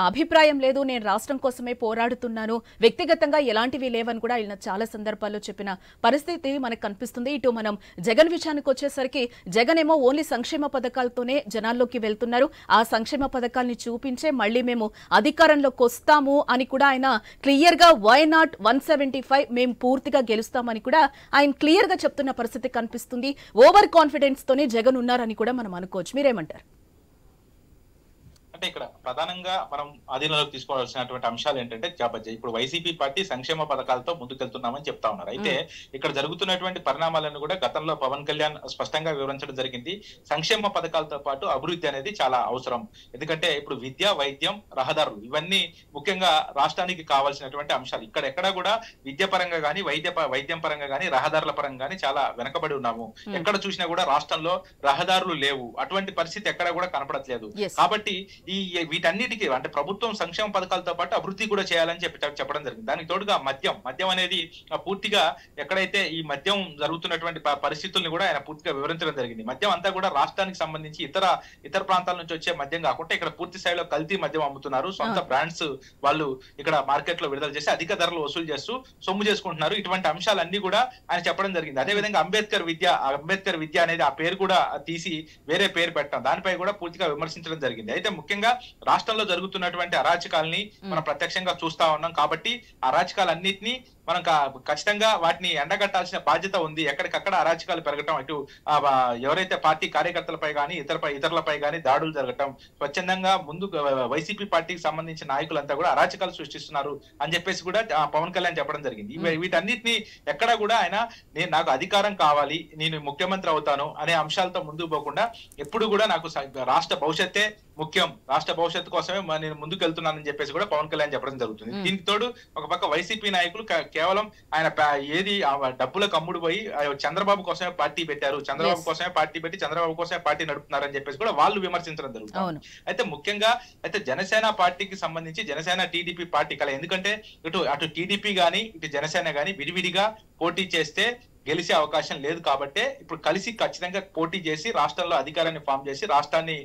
[SPEAKER 1] అభిప్రాయం లేదు, నేను రాష్ట్రం కోసమే పోరాడుతున్నాను, వ్యక్తిగతంగా ఎలాంటివి లేవని కూడా ఆయన చాలా సందర్భాల్లో చెప్పిన పరిస్థితి మనకు కనిపిస్తుంది. ఇటు మనం జగన్ విషయానికి వచ్చేసరికి జగన్ ఏమో ఓన్లీ సంక్షేమ పథకాలతోనే జనాల్లోకి వెళ్తున్నారు. ఆ సంక్షేమ పథకాల్ని చూపించే మళ్ళీ మేము అధికారంలోకి వస్తాము అని కూడా ఆయన క్లియర్ గా వై నాట్ 175 మేము పూర్తిగా గెలుస్తామని కూడా ఆయన క్లియర్ గా చెప్తున్న పరిస్థితి కనిపిస్తుంది. ఓవర్ కాన్ఫిడెన్స్ తోనే జగన్ ఉన్నారని కూడా మనం అనుకోవచ్చు. మీరేమంటారు?
[SPEAKER 3] అంటే ఇక్కడ ప్రధానంగా మనం అధీనంలోకి తీసుకోవాల్సినటువంటి అంశాలు ఏంటంటే ఇప్పుడు వైసీపీ పార్టీ సంక్షేమ పథకాలతో ముందుకెళ్తున్నామని చెప్తా ఉన్నారు. అయితే ఇక్కడ జరుగుతున్నటువంటి పరిణామాలను కూడా గతంలో పవన్ కళ్యాణ్ స్పష్టంగా వివరించడం జరిగింది. సంక్షేమ పథకాలతో పాటు అభివృద్ధి అనేది చాలా అవసరం. ఎందుకంటే ఇప్పుడు విద్య, వైద్యం, రహదారులు ఇవన్నీ ముఖ్యంగా రాష్ట్రానికి కావాల్సినటువంటి అంశాలు. ఇక్కడ ఎక్కడ కూడా విద్య పరంగా కానీ వైద్యం పరంగా కానీ రహదారుల పరంగా కానీ చాలా వెనకబడి ఉన్నాము. ఎక్కడ చూసినా కూడా రాష్ట్రంలో రహదారులు లేవు. అటువంటి పరిస్థితి ఎక్కడ కూడా కనపడట్లేదు. కాబట్టి వీటన్నిటికీ అంటే ప్రభుత్వం సంక్షేమ పథకాలతో పాటు అభివృద్ధి కూడా చేయాలని చెప్పడం జరిగింది. దానికి తోడుగా మద్యం అనేది పూర్తిగా ఎక్కడైతే ఈ మద్యం జరుగుతున్నటువంటి పరిస్థితుల్ని కూడా ఆయన పూర్తిగా వివరించడం జరిగింది. మద్యం అంతా కూడా రాష్ట్రానికి సంబంధించి ఇతర ప్రాంతాల నుంచి వచ్చే మద్యం కాకుండా ఇక్కడ పూర్తి స్థాయిలో కల్తీ మద్యం అమ్ముతున్నారు. సొంత బ్రాండ్స్ వాళ్ళు ఇక్కడ మార్కెట్ లో విడుదల చేసి అధిక ధరలు వసూలు చేస్తూ సొమ్ము చేసుకుంటున్నారు. ఇటువంటి అంశాలన్నీ కూడా ఆయన చెప్పడం జరిగింది. అదేవిధంగా అంబేద్కర్ విద్య అనేది ఆ పేరు కూడా తీసి వేరే పేరు పెట్టడం, దానిపై కూడా పూర్తిగా విమర్శించడం జరిగింది. అయితే ముఖ్యంగా రాష్ట్రంలో జరుగుతున్నటువంటి అరాచకాలని మనం ప్రత్యక్షంగా చూస్తా ఉన్నాం. కాబట్టి అరాచకాలన్నింటినీ మనం ఖచ్చితంగా వాటిని ఎండగట్టాల్సిన బాధ్యత ఉంది. ఎక్కడికక్కడ అరాచకాలు పెరగటం, ఇటు ఎవరైతే పార్టీ కార్యకర్తలపై కానీ ఇతరులపై కానీ దాడులు జరగటం, స్వచ్ఛందంగా ముందు వైసీపీ పార్టీకి సంబంధించిన నాయకులంతా కూడా అరాచకాలు సృష్టిస్తున్నారు అని చెప్పేసి కూడా పవన్ కళ్యాణ్ చెప్పడం జరిగింది. వీటన్నిటిని ఎక్కడ కూడా ఆయన నాకు అధికారం కావాలి, నేను ముఖ్యమంత్రి అవుతాను అనే అంశాలతో ముందుకు పోకుండా ఎప్పుడు కూడా నాకు రాష్ట్ర భవిష్యత్తే ముఖ్యం, రాష్ట్ర భవిష్యత్తు కోసమే నేను ముందుకు వెళ్తున్నానని చెప్పేసి కూడా పవన్ కళ్యాణ్ చెప్పడం జరుగుతుంది. దీనికి తోడు ఒక పక్క వైసీపీ నాయకులు కేవలం ఆయన డబ్బులకు అమ్ముడు పోయి చంద్రబాబు కోసమే పార్టీ పెట్టారు, చంద్రబాబు కోసమే పార్టీ పెట్టి చంద్రబాబు కోసమే పార్టీ నడుపుతున్నారని చెప్పేసి కూడా వాళ్ళు విమర్శించడం జరుగుతుంది. అయితే ముఖ్యంగా జనసేన పార్టీకి సంబంధించి జనసేన టీడీపీ పార్టీ కల, ఎందుకంటే అటు టీడీపీ గానీ ఇటు జనసేన గానీ విడివిడిగా పోటీ చేస్తే గెలిచే అవకాశం లేదు. కాబట్టి ఇప్పుడు కలిసి ఖచ్చితంగా పోటీ చేసి రాష్ట్రంలో అధికారాన్ని ఫామ్ చేసి రాష్ట్రాన్ని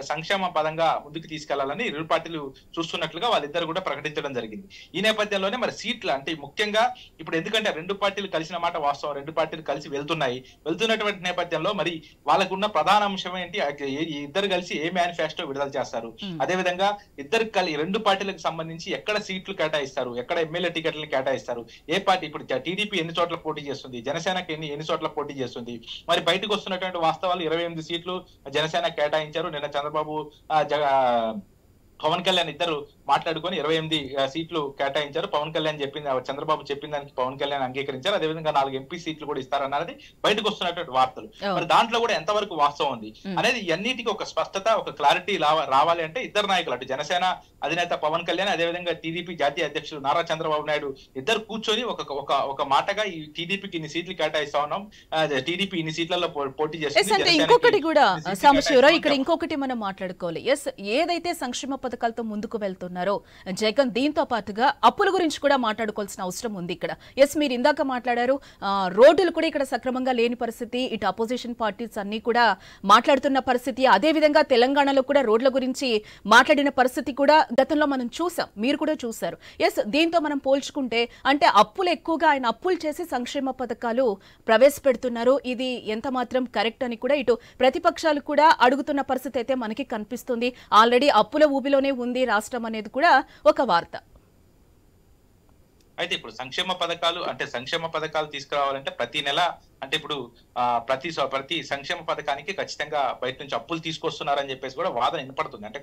[SPEAKER 3] సంక్షేమ పదంగా ముందుకు తీసుకెళ్లాలని ఇరు పార్టీలు చూస్తున్నట్లుగా వాళ్ళిద్దరు కూడా ప్రకటించడం జరిగింది. ఈ నేపథ్యంలోనే మరి సీట్లు అంటే ముఖ్యంగా ఇప్పుడు ఎందుకంటే రెండు పార్టీలు కలిసిన మాట వాస్తవం, రెండు పార్టీలు కలిసి వెళ్తున్నటువంటి నేపథ్యంలో మరి వాళ్ళకున్న ప్రధాన అంశం ఏంటి, ఇద్దరు కలిసి ఏ మేనిఫెస్టో విడుదల చేస్తారు, అదేవిధంగా రెండు పార్టీలకు సంబంధించి ఎక్కడ సీట్లు కేటాయిస్తారు, ఎక్కడ ఎమ్మెల్యే టికెట్లను కేటాయిస్తారు, ఏ పార్టీ ఇప్పుడు టీడీపీ ఎన్ని చోట్ల పోటీ చేస్తుంది, జనసేనకి ఎన్ని చోట్ల పోటీ చేస్తుంది. మరి బయటకు వస్తున్నటువంటి వాస్తవాలు 28 సీట్లు జనసేన కేటాయించారు. నిన్న చంద్రబాబు పవన్ కళ్యాణ్ ఇద్దరు మాట్లాడుకొని 28 సీట్లు కేటాయించారు. పవన్ కళ్యాణ్ చంద్రబాబు చెప్పిన దానికి పవన్ కళ్యాణ్ అంగీకరించారు. అదేవిధంగా 4 ఎంపీ సీట్లు కూడా ఇస్తారన్నది బయటకు వస్తున్నటువంటి వార్తలు. మరి దాంట్లో కూడా ఎంతవరకు వాస్తవం ఉంది అనేది అన్నిటికీ ఒక స్పష్టత, ఒక క్లారిటీ రావాలి అంటే ఇద్దరు నాయకులు, అటు జనసేన అధినేత పవన్ కళ్యాణ్, అదేవిధంగా టీడీపీ జాతీయ అధ్యక్షుడు నారా చంద్రబాబు నాయుడు ఇద్దరు కూర్చొని ఒక మాటగా ఈ టీడీపీకి ఇన్ని సీట్లు కేటాయిస్తా ఉన్నాం, టీడీపీ ఇన్ని సీట్లలో పోటీ చేస్తుంది.
[SPEAKER 1] ఇంకొకటి కూడా సాంబశివరావు, ఇక్కడ ఇంకొకటి మనం మాట్లాడుకోవాలి. ఏదైతే సంక్షేమ పథకాలతో ముందుకు వెళ్తున్నారు జగన్. దీంతో పాటుగా అప్పుల గురించి కూడా మాట్లాడుకోవాల్సిన అవసరం ఉంది ఇక్కడ. ఎస్, మీరు ఇందాక మాట్లాడారు, రోడ్డులు కూడా ఇక్కడ సక్రమంగా లేని పరిస్థితి, ఇటు అపోజిషన్ పార్టీస్ అన్ని కూడా మాట్లాడుతున్న పరిస్థితి, అదేవిధంగా తెలంగాణలో కూడా రోడ్ల గురించి మాట్లాడిన పరిస్థితి కూడా గతంలో మనం చూసాం, మీరు కూడా చూశారు. ఎస్, దీంతో మనం పోల్చుకుంటే అంటే అప్పులు ఎక్కువగా ఆయన అప్పులు చేసి సంక్షేమ పథకాలు ప్రవేశపెడుతున్నారు. ఇది ఎంత మాత్రం కరెక్ట్ అని కూడా ఇటు ప్రతిపక్షాలు కూడా అడుగుతున్న పరిస్థితి అయితే మనకి కనిపిస్తుంది. ఆల్రెడీ అప్పుల ఊబిలోనే ఉంది రాష్ట్రం అనేది కూడా ఒక వార్త.
[SPEAKER 3] అయితే ఇప్పుడు సంక్షేమ పథకాలు తీసుకురావాలంటే ప్రతి నెల అంటే ఇప్పుడు ప్రతి సంక్షేమ పథకానికి ఖచ్చితంగా బయట నుంచి అప్పులు తీసుకొస్తున్నారని చెప్పేసి కూడా వాదన వినపడుతుంది. అంటే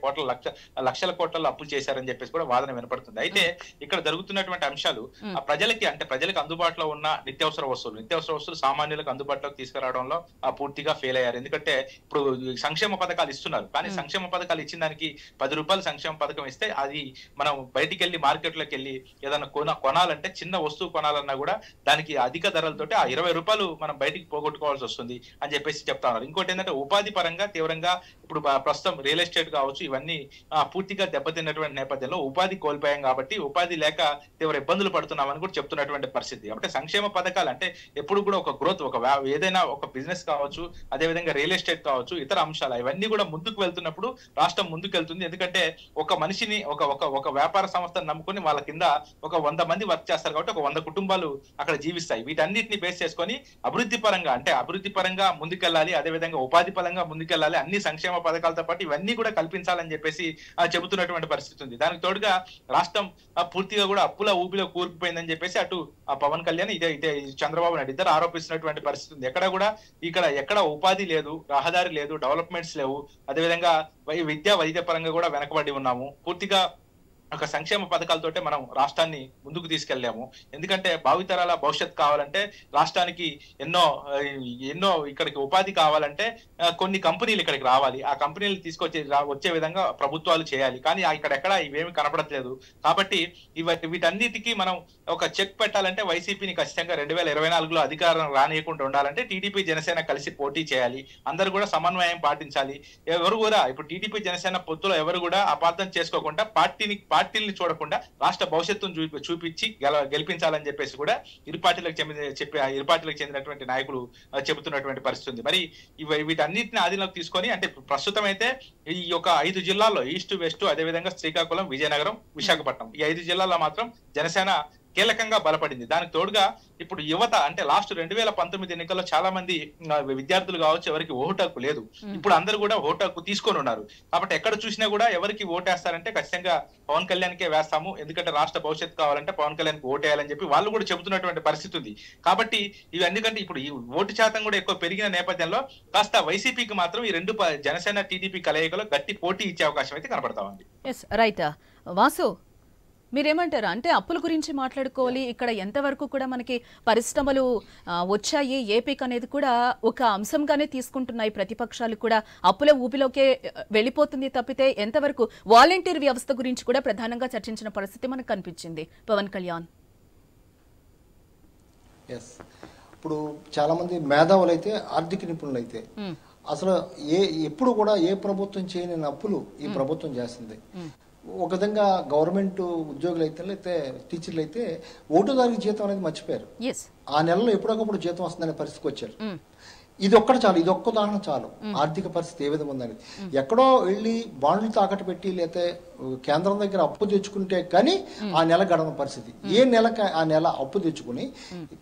[SPEAKER 3] లక్షల కోట్లలో అప్పులు చేశారని చెప్పేసి కూడా వాదన వినపడుతుంది. అయితే ఇక్కడ జరుగుతున్నటువంటి అంశాలు ప్రజలకు అందుబాటులో ఉన్న నిత్యావసర వస్తువులు సామాన్యులకు అందుబాటులోకి తీసుకురావడంలో పూర్తిగా ఫెయిల్ అయ్యారు. ఎందుకంటే ఇప్పుడు సంక్షేమ పథకాలు ఇస్తున్నారు, కానీ సంక్షేమ పథకాలు ఇచ్చిన దానికి 10 రూపాయలు సంక్షేమ పథకం ఇస్తే అది మనం బయటికి వెళ్ళి మార్కెట్లోకి వెళ్ళి ఏదైనా కొనాలంటే చిన్న వస్తువు కొనాలన్నా కూడా దానికి అధిక ధరలతోటి ఆ 20 రూపాయలు మనం బయటికి పోగొట్టుకోవాల్సి వస్తుంది అని చెప్పేసి చెప్తా ఉన్నారు. ఇంకోటి ఏంటంటే ఉపాధి పరంగా తీవ్రంగా ఇప్పుడు ప్రస్తుతం రియల్ ఎస్టేట్ కావచ్చు, ఇవన్నీ పూర్తిగా దెబ్బతిన్నటువంటి నేపథ్యంలో ఉపాధి కోల్పోయాం కాబట్టి ఉపాధి లేక తీవ్ర ఇబ్బందులు పడుతున్నామని కూడా చెప్తున్నటువంటి పరిస్థితి. అంటే సంక్షేమ పథకాలు అంటే ఎప్పుడు కూడా ఒక గ్రోత్, ఏదైనా ఒక బిజినెస్ కావచ్చు, అదేవిధంగా రియల్ ఎస్టేట్ కావచ్చు, ఇతర అంశాలు ఇవన్నీ కూడా ముందుకు వెళ్తున్నప్పుడు రాష్ట్రం ముందుకు వెళ్తుంది. ఎందుకంటే ఒక మనిషిని ఒక వ్యాపార సంస్థను నమ్ముకుని వాళ్ళ కింద ఒక 100 మంది వర్క్ చేస్తారు కాబట్టి ఒక 100 కుటుంబాలు అక్కడ జీవిస్తాయి. వీటన్నిటిని బేస్ చేసుకొని అభివృద్ధి పరంగా ముందుకెళ్ళాలి, అదేవిధంగా ఉపాధి పరంగా ముందుకెళ్ళాలి, అన్ని సంక్షేమ పథకాలతో పాటు ఇవన్నీ కూడా కల్పించాలని చెప్పేసి చెబుతున్నటువంటి పరిస్థితి ఉంది. దానికి తోడుగా రాష్ట్రం పూర్తిగా కూడా అప్పుల ఊబిలో కూరుకుపోయిందని చెప్పేసి అటు పవన్ కళ్యాణ్ ఇదే చంద్రబాబు నాయుడు ఇద్దరు ఆరోపిస్తున్నటువంటి పరిస్థితి ఉంది. ఎక్కడ ఉపాధి లేదు, రహదారి లేదు, డెవలప్మెంట్స్ లేవు, అదేవిధంగా వైద్య పరంగా కూడా వెనకబడి ఉన్నాము. పూర్తిగా ఒక సంక్షేమ పథకాలతోటే మనం రాష్ట్రాన్ని ముందుకు తీసుకెళ్ళాము. ఎందుకంటే భావితరాల భవిష్యత్ కావాలంటే రాష్ట్రానికి ఎన్నో ఇక్కడికి ఉపాధి కావాలంటే కొన్ని కంపెనీలు ఇక్కడికి రావాలి, ఆ కంపెనీలు వచ్చే విధంగా ప్రభుత్వాలు చేయాలి. కానీ ఇక్కడెక్కడ ఇవేమి కనపడట్లేదు. కాబట్టి వీటన్నిటికీ మనం ఒక చెక్ పెట్టాలంటే వైసీపీని ఖచ్చితంగా 2024లో అధికారం రానియకుండా ఉండాలంటే టీడీపీ జనసేన కలిసి పోటీ చేయాలి, అందరూ కూడా సమన్వయం పాటించాలి. ఎవరు కూడా ఇప్పుడు టీడీపీ జనసేన పొత్తులో ఎవరు కూడా అపార్థం చేసుకోకుండా పార్టీల్ని చూడకుండా రాష్ట్ర భవిష్యత్తును చూపించి గెలిపించాలని చెప్పేసి కూడా ఇరు పార్టీలకు చెందినటువంటి నాయకులు చెబుతున్నటువంటి పరిస్థితి ఉంది. మరి వీటన్నిటిని ఆధీనంలోకి తీసుకొని అంటే ప్రస్తుతం అయితే ఈ యొక్క 5 జిల్లాల్లో ఈస్ట్, వెస్ట్, అదేవిధంగా శ్రీకాకుళం, విజయనగరం, విశాఖపట్నం ఈ 5 జిల్లాల్లో మాత్రం జనసేన కీలకంగా బలపడింది. దానికి తోడుగా ఇప్పుడు యువత అంటే లాస్ట్ 2019 ఎన్నికల్లో చాలా మంది విద్యార్థులు కావచ్చు ఎవరికి ఓటు హక్కు లేదు, ఇప్పుడు అందరూ కూడా ఓటు హక్కు తీసుకొని ఉన్నారు. కాబట్టి ఎక్కడ చూసినా కూడా ఎవరికి ఓటేస్తారంటే ఖచ్చితంగా పవన్ కళ్యాణ్కే వేస్తాము, ఎందుకంటే రాష్ట్ర భవిష్యత్తు కావాలంటే పవన్ కళ్యాణ్కి ఓటేయాలని చెప్పి వాళ్ళు కూడా చెబుతున్నటువంటి పరిస్థితి ఉంది. కాబట్టి ఇవన్నీ ఇప్పుడు ఈ ఓటు శాతం కూడా ఎక్కువ పెరిగిన నేపథ్యంలో కాస్త వైసీపీకి మాత్రం ఈ రెండు జనసేన టీడీపీ కలయికలో గట్టి పోటీ ఇచ్చే అవకాశం అయితే కనబడతా ఉంది.
[SPEAKER 1] రైట్ వాసు, మీరేమంటారు? అంటే అప్పుల గురించి మాట్లాడుకోవాలి, ఇక్కడ ఎంతవరకు కూడా మనకి పరిశ్రమలు వచ్చాయి ఏపీకి అనేది కూడా ఒక అంశంగానే తీసుకుంటున్నాయి ప్రతిపక్షాలు కూడా. అప్పుల ఊపిలోకే వెళ్ళిపోతుంది తప్పితే ఎంతవరకు వాలంటీర్ వ్యవస్థ గురించి కూడా ప్రధానంగా చర్చించిన పరిస్థితి మనకు కనిపించింది పవన్ కళ్యాణ్.
[SPEAKER 2] ఇప్పుడు చాలా మంది మేధావులు అయితే, ఆర్థిక నిపుణులు అయితే అసలు ఎప్పుడు కూడా ఏ ప్రభుత్వం చేయని అప్పులు ఈ ప్రభుత్వం చేస్తుంది. ఒక విధంగా గవర్నమెంట్ ఉద్యోగులు అయితే లేకపోతే టీచర్లు అయితే ఒకటో తారీఖు జీతం అనేది మర్చిపోయారు. ఆ నెలలో ఎప్పుడొకప్పుడు జీతం వస్తుందనే పరిస్థితికి వచ్చారు. ఇది ఒక్కటి చాలు, ఇది ఒక్క ఉదాహరణ చాలు ఆర్థిక పరిస్థితి ఏ విధంగా ఉందని. ఎక్కడో వెళ్ళి బాండ్లు తాకట్టు పెట్టి లేకపోతే కేంద్రం దగ్గర అప్పు తెచ్చుకుంటే కానీ ఆ నెల గడవని పరిస్థితి. ఏ నెలకి ఆ నెల అప్పు తెచ్చుకుని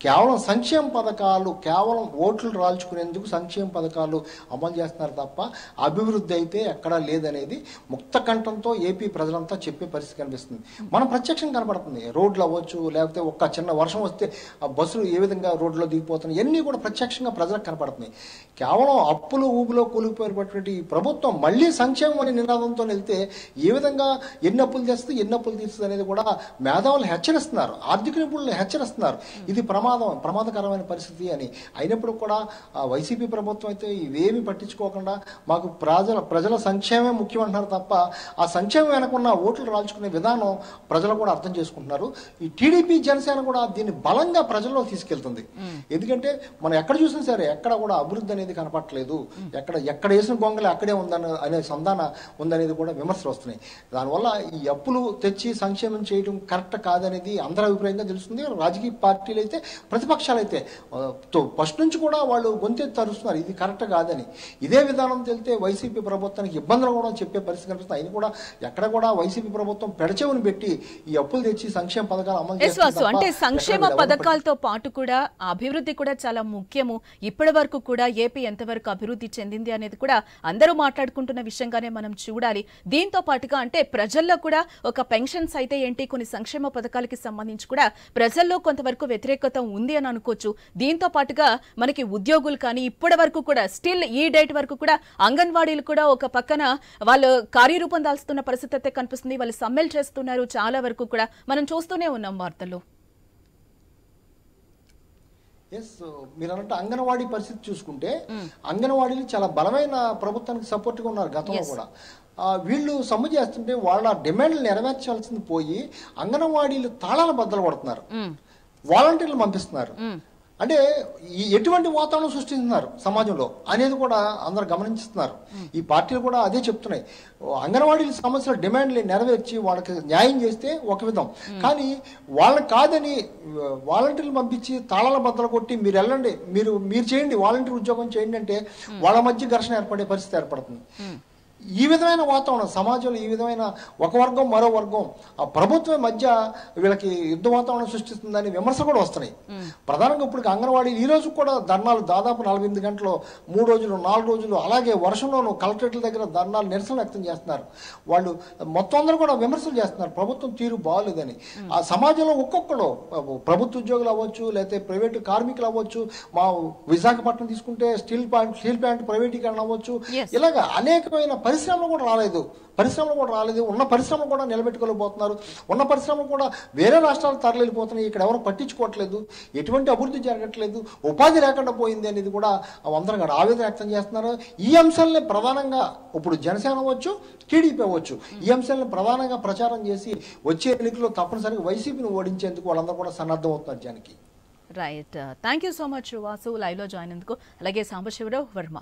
[SPEAKER 2] కేవలం సంక్షేమ పథకాలు, కేవలం ఓట్లు రాల్చుకునేందుకు సంక్షేమ పథకాలు అమలు చేస్తున్నారు తప్ప అభివృద్ధి అయితే ఎక్కడా లేదనేది ముక్త కంఠంతో ఏపీ ప్రజలంతా చెప్పే పరిస్థితి కనిపిస్తుంది. మనం ప్రత్యక్షంగా కనపడుతుంది. రోడ్లు అవ్వచ్చు, లేకపోతే ఒక్క చిన్న వర్షం వస్తే ఆ బస్సులు ఏ విధంగా రోడ్లో దిగిపోతున్నాయి, ఇవన్నీ కూడా ప్రత్యక్షంగా ప్రజలకు కనపడుతున్నాయి. కేవలం అప్పులు ఊబిలో కూలిపోయినటువంటి ఈ ప్రభుత్వం మళ్ళీ సంక్షేమం అనే నినాదంతో వెళ్తే ఏ విధంగా ఎన్ని అప్పులు తెస్తుంది, ఎన్ని అప్పులు తీస్తుంది అనేది కూడా మేధావులు హెచ్చరిస్తున్నారు, ఆర్థిక నిపుణులు హెచ్చరిస్తున్నారు. ఇది ప్రమాదకరమైన పరిస్థితి అని. అయినప్పుడు కూడా వైసీపీ ప్రభుత్వం అయితే ఇవేమి పట్టించుకోకుండా మాకు ప్రజల సంక్షేమమే ముఖ్యం అంటున్నారు తప్ప ఆ సంక్షేమం వెనకున్న ఓట్లు రాల్చుకునే విధానం ప్రజలు కూడా అర్థం చేసుకుంటున్నారు. ఈ టీడీపీ జనసేన కూడా దీన్ని బలంగా ప్రజల్లో తీసుకెళ్తుంది. ఎందుకంటే మనం ఎక్కడ చూసినా సరే ఎక్కడ కూడా అభివృద్ధి అనేది కనపట్లేదు, ఎక్కడ వేసిన గొంగలి అక్కడే ఉందని అనే సంధాన ఉందనేది కూడా విమర్శలు వస్తున్నాయి. దానివల్ల ఈ అప్పులు తెచ్చి సంక్షేమం చేయడం కరెక్ట్ కాదనేది అందరి అభిప్రాయంగా తెలుస్తుంది. రాజకీయ పార్టీలు అయితే ప్రతిపక్షాలు అయితే ఫస్ట్ నుంచి కూడా వాళ్ళు గొంతెత్తి తరుస్తున్నారు ఇది కరెక్ట్ కాదని. ఇదే విధానం తెలితే వైసీపీ ప్రభుత్వానికి ఇబ్బందులు కూడా చెప్పే పరిస్థితి కనిపిస్తుంది. ఆయన కూడా ఎక్కడ కూడా వైసీపీ ప్రభుత్వం పెడచెవుని పెట్టి ఈ అప్పులు తెచ్చి సంక్షేమ పథకాలు అమలు చేస్తుంది.
[SPEAKER 1] అంటే సంక్షేమ పథకాలతో పాటు కూడా అభివృద్ధి కూడా చాలా ముఖ్యము. ఇప్పటి వరకు కూడా ఏపీ ఎంతవరకు అభివృద్ధి చెందింది అనేది కూడా అందరూ మాట్లాడుకుంటున్న విషయంగానే మనం చూడాలి. దీంతో పాటుగా అంటే ప్రజల్లో కూడా ఒక పెన్షన్స్ అయితే ఏంటి, కొన్ని సంక్షేమ పథకాలకి సంబంధించి కూడా ప్రజల్లో కొంతవరకు వ్యతిరేకత ఉంది అని అనుకోవచ్చు. దీంతో పాటుగా మనకి ఉద్యోగులు కానీ ఇప్పటి వరకు కూడా స్టిల్ ఈ డేట్ వరకు కూడా అంగన్వాడీలు కూడా ఒక పక్కన వాళ్ళు కార్యరూపం దాల్స్తున్న పరిస్థితి అయితే కనిపిస్తుంది. వాళ్ళు సమ్మెలు చేస్తున్నారు. చాలా వరకు కూడా మనం చూస్తూనే ఉన్నాం వార్తల్లో.
[SPEAKER 2] మీరు అన్నట్టు అంగన్వాడీ పరిస్థితి చూసుకుంటే అంగన్వాడీలు చాలా బలమైన ప్రభుత్వానికి సపోర్ట్ గా ఉన్నారు గతంలో కూడా. వీళ్ళు సమ్మె చేస్తుంటే వాళ్ళ డిమాండ్లు నెరవేర్చాల్సింది పోయి అంగన్వాడీలు తాళాల బద్దలు కొడుతున్నారు, వాలంటీర్లు పంపిస్తున్నారు. అంటే ఎటువంటి వాతావరణం సృష్టిస్తున్నారు సమాజంలో అనేది కూడా అందరు గమనిస్తున్నారు. ఈ పార్టీలు కూడా అదే చెప్తున్నాయి. అంగన్వాడీ సమస్యల డిమాండ్లు నెరవేర్చి వాళ్ళకి న్యాయం చేస్తే ఒక విధం, కానీ వాళ్ళని కాదని వాలంటీర్లు పంపించి తాళాల బద్దలు కొట్టి మీరు వెళ్ళండి, మీరు చేయండి, వాలంటీర్ ఉద్యోగం చేయండి అంటే వాళ్ళ మధ్య ఘర్షణ ఏర్పడే పరిస్థితి ఏర్పడుతుంది. ఈ విధమైన వాతావరణం సమాజంలో, ఈ విధమైన ఒక వర్గం మరో వర్గం ఆ ప్రభుత్వం మధ్య వీళ్ళకి యుద్ధ వాతావరణం సృష్టిస్తుందని విమర్శలు కూడా వస్తున్నాయి. ప్రధానంగా ఇప్పుడు అంగన్వాడీ ఈ రోజు కూడా ధర్నాలు దాదాపు 48 గంటలు 3 రోజులు 4 రోజులు అలాగే వర్షంలోనూ కలెక్టరేట్ల దగ్గర ధర్నాలు నిరసన వ్యక్తం చేస్తున్నారు. వాళ్ళు మొత్తం అందరూ కూడా విమర్శలు చేస్తున్నారు ప్రభుత్వం తీరు బాగోలేదని. ఆ సమాజంలో ఒక్కొక్కరు ప్రభుత్వ ఉద్యోగులు అవ్వచ్చు, లేకపోతే ప్రైవేటు కార్మికులు అవ్వచ్చు, మా విశాఖపట్నం తీసుకుంటే స్టీల్ ప్లాంట్ ప్రైవేటీకరణ అవ్వచ్చు, ఇలాగ అనేకమైన పరిశ్రమలు కూడా రాలేదు. ఉన్న పరిశ్రమలు కూడా నిలబెట్టుకోలేకపోతున్నారు. ఉన్న పరిశ్రమలు కూడా వేరే రాష్ట్రాలు తరలిపోతున్నాయి. ఇక్కడ ఎవరు పట్టించుకోవట్లేదు, ఎటువంటి అభివృద్ధి జరగట్లేదు, ఉపాధి లేకుండా పోయింది అనేది కూడా అందరూ కూడా ఆవేదన వ్యక్తం చేస్తున్నారు. ఈ అంశాలనే ప్రధానంగా ఇప్పుడు జనసేన అవ్వచ్చు, టీడీపీ అవ్వచ్చు, ఈ అంశాలను ప్రధానంగా ప్రచారం చేసి వచ్చే ఎన్నికల్లో తప్పనిసరిగా వైసీపీని ఓడించేందుకు వాళ్ళందరూ కూడా సన్నద్ధం అవుతున్నారు. Janaki
[SPEAKER 1] right, thank you so much Vasu live లో జాయిన్ అందుకు. అలాగే సాంబశివరావు వర్మ.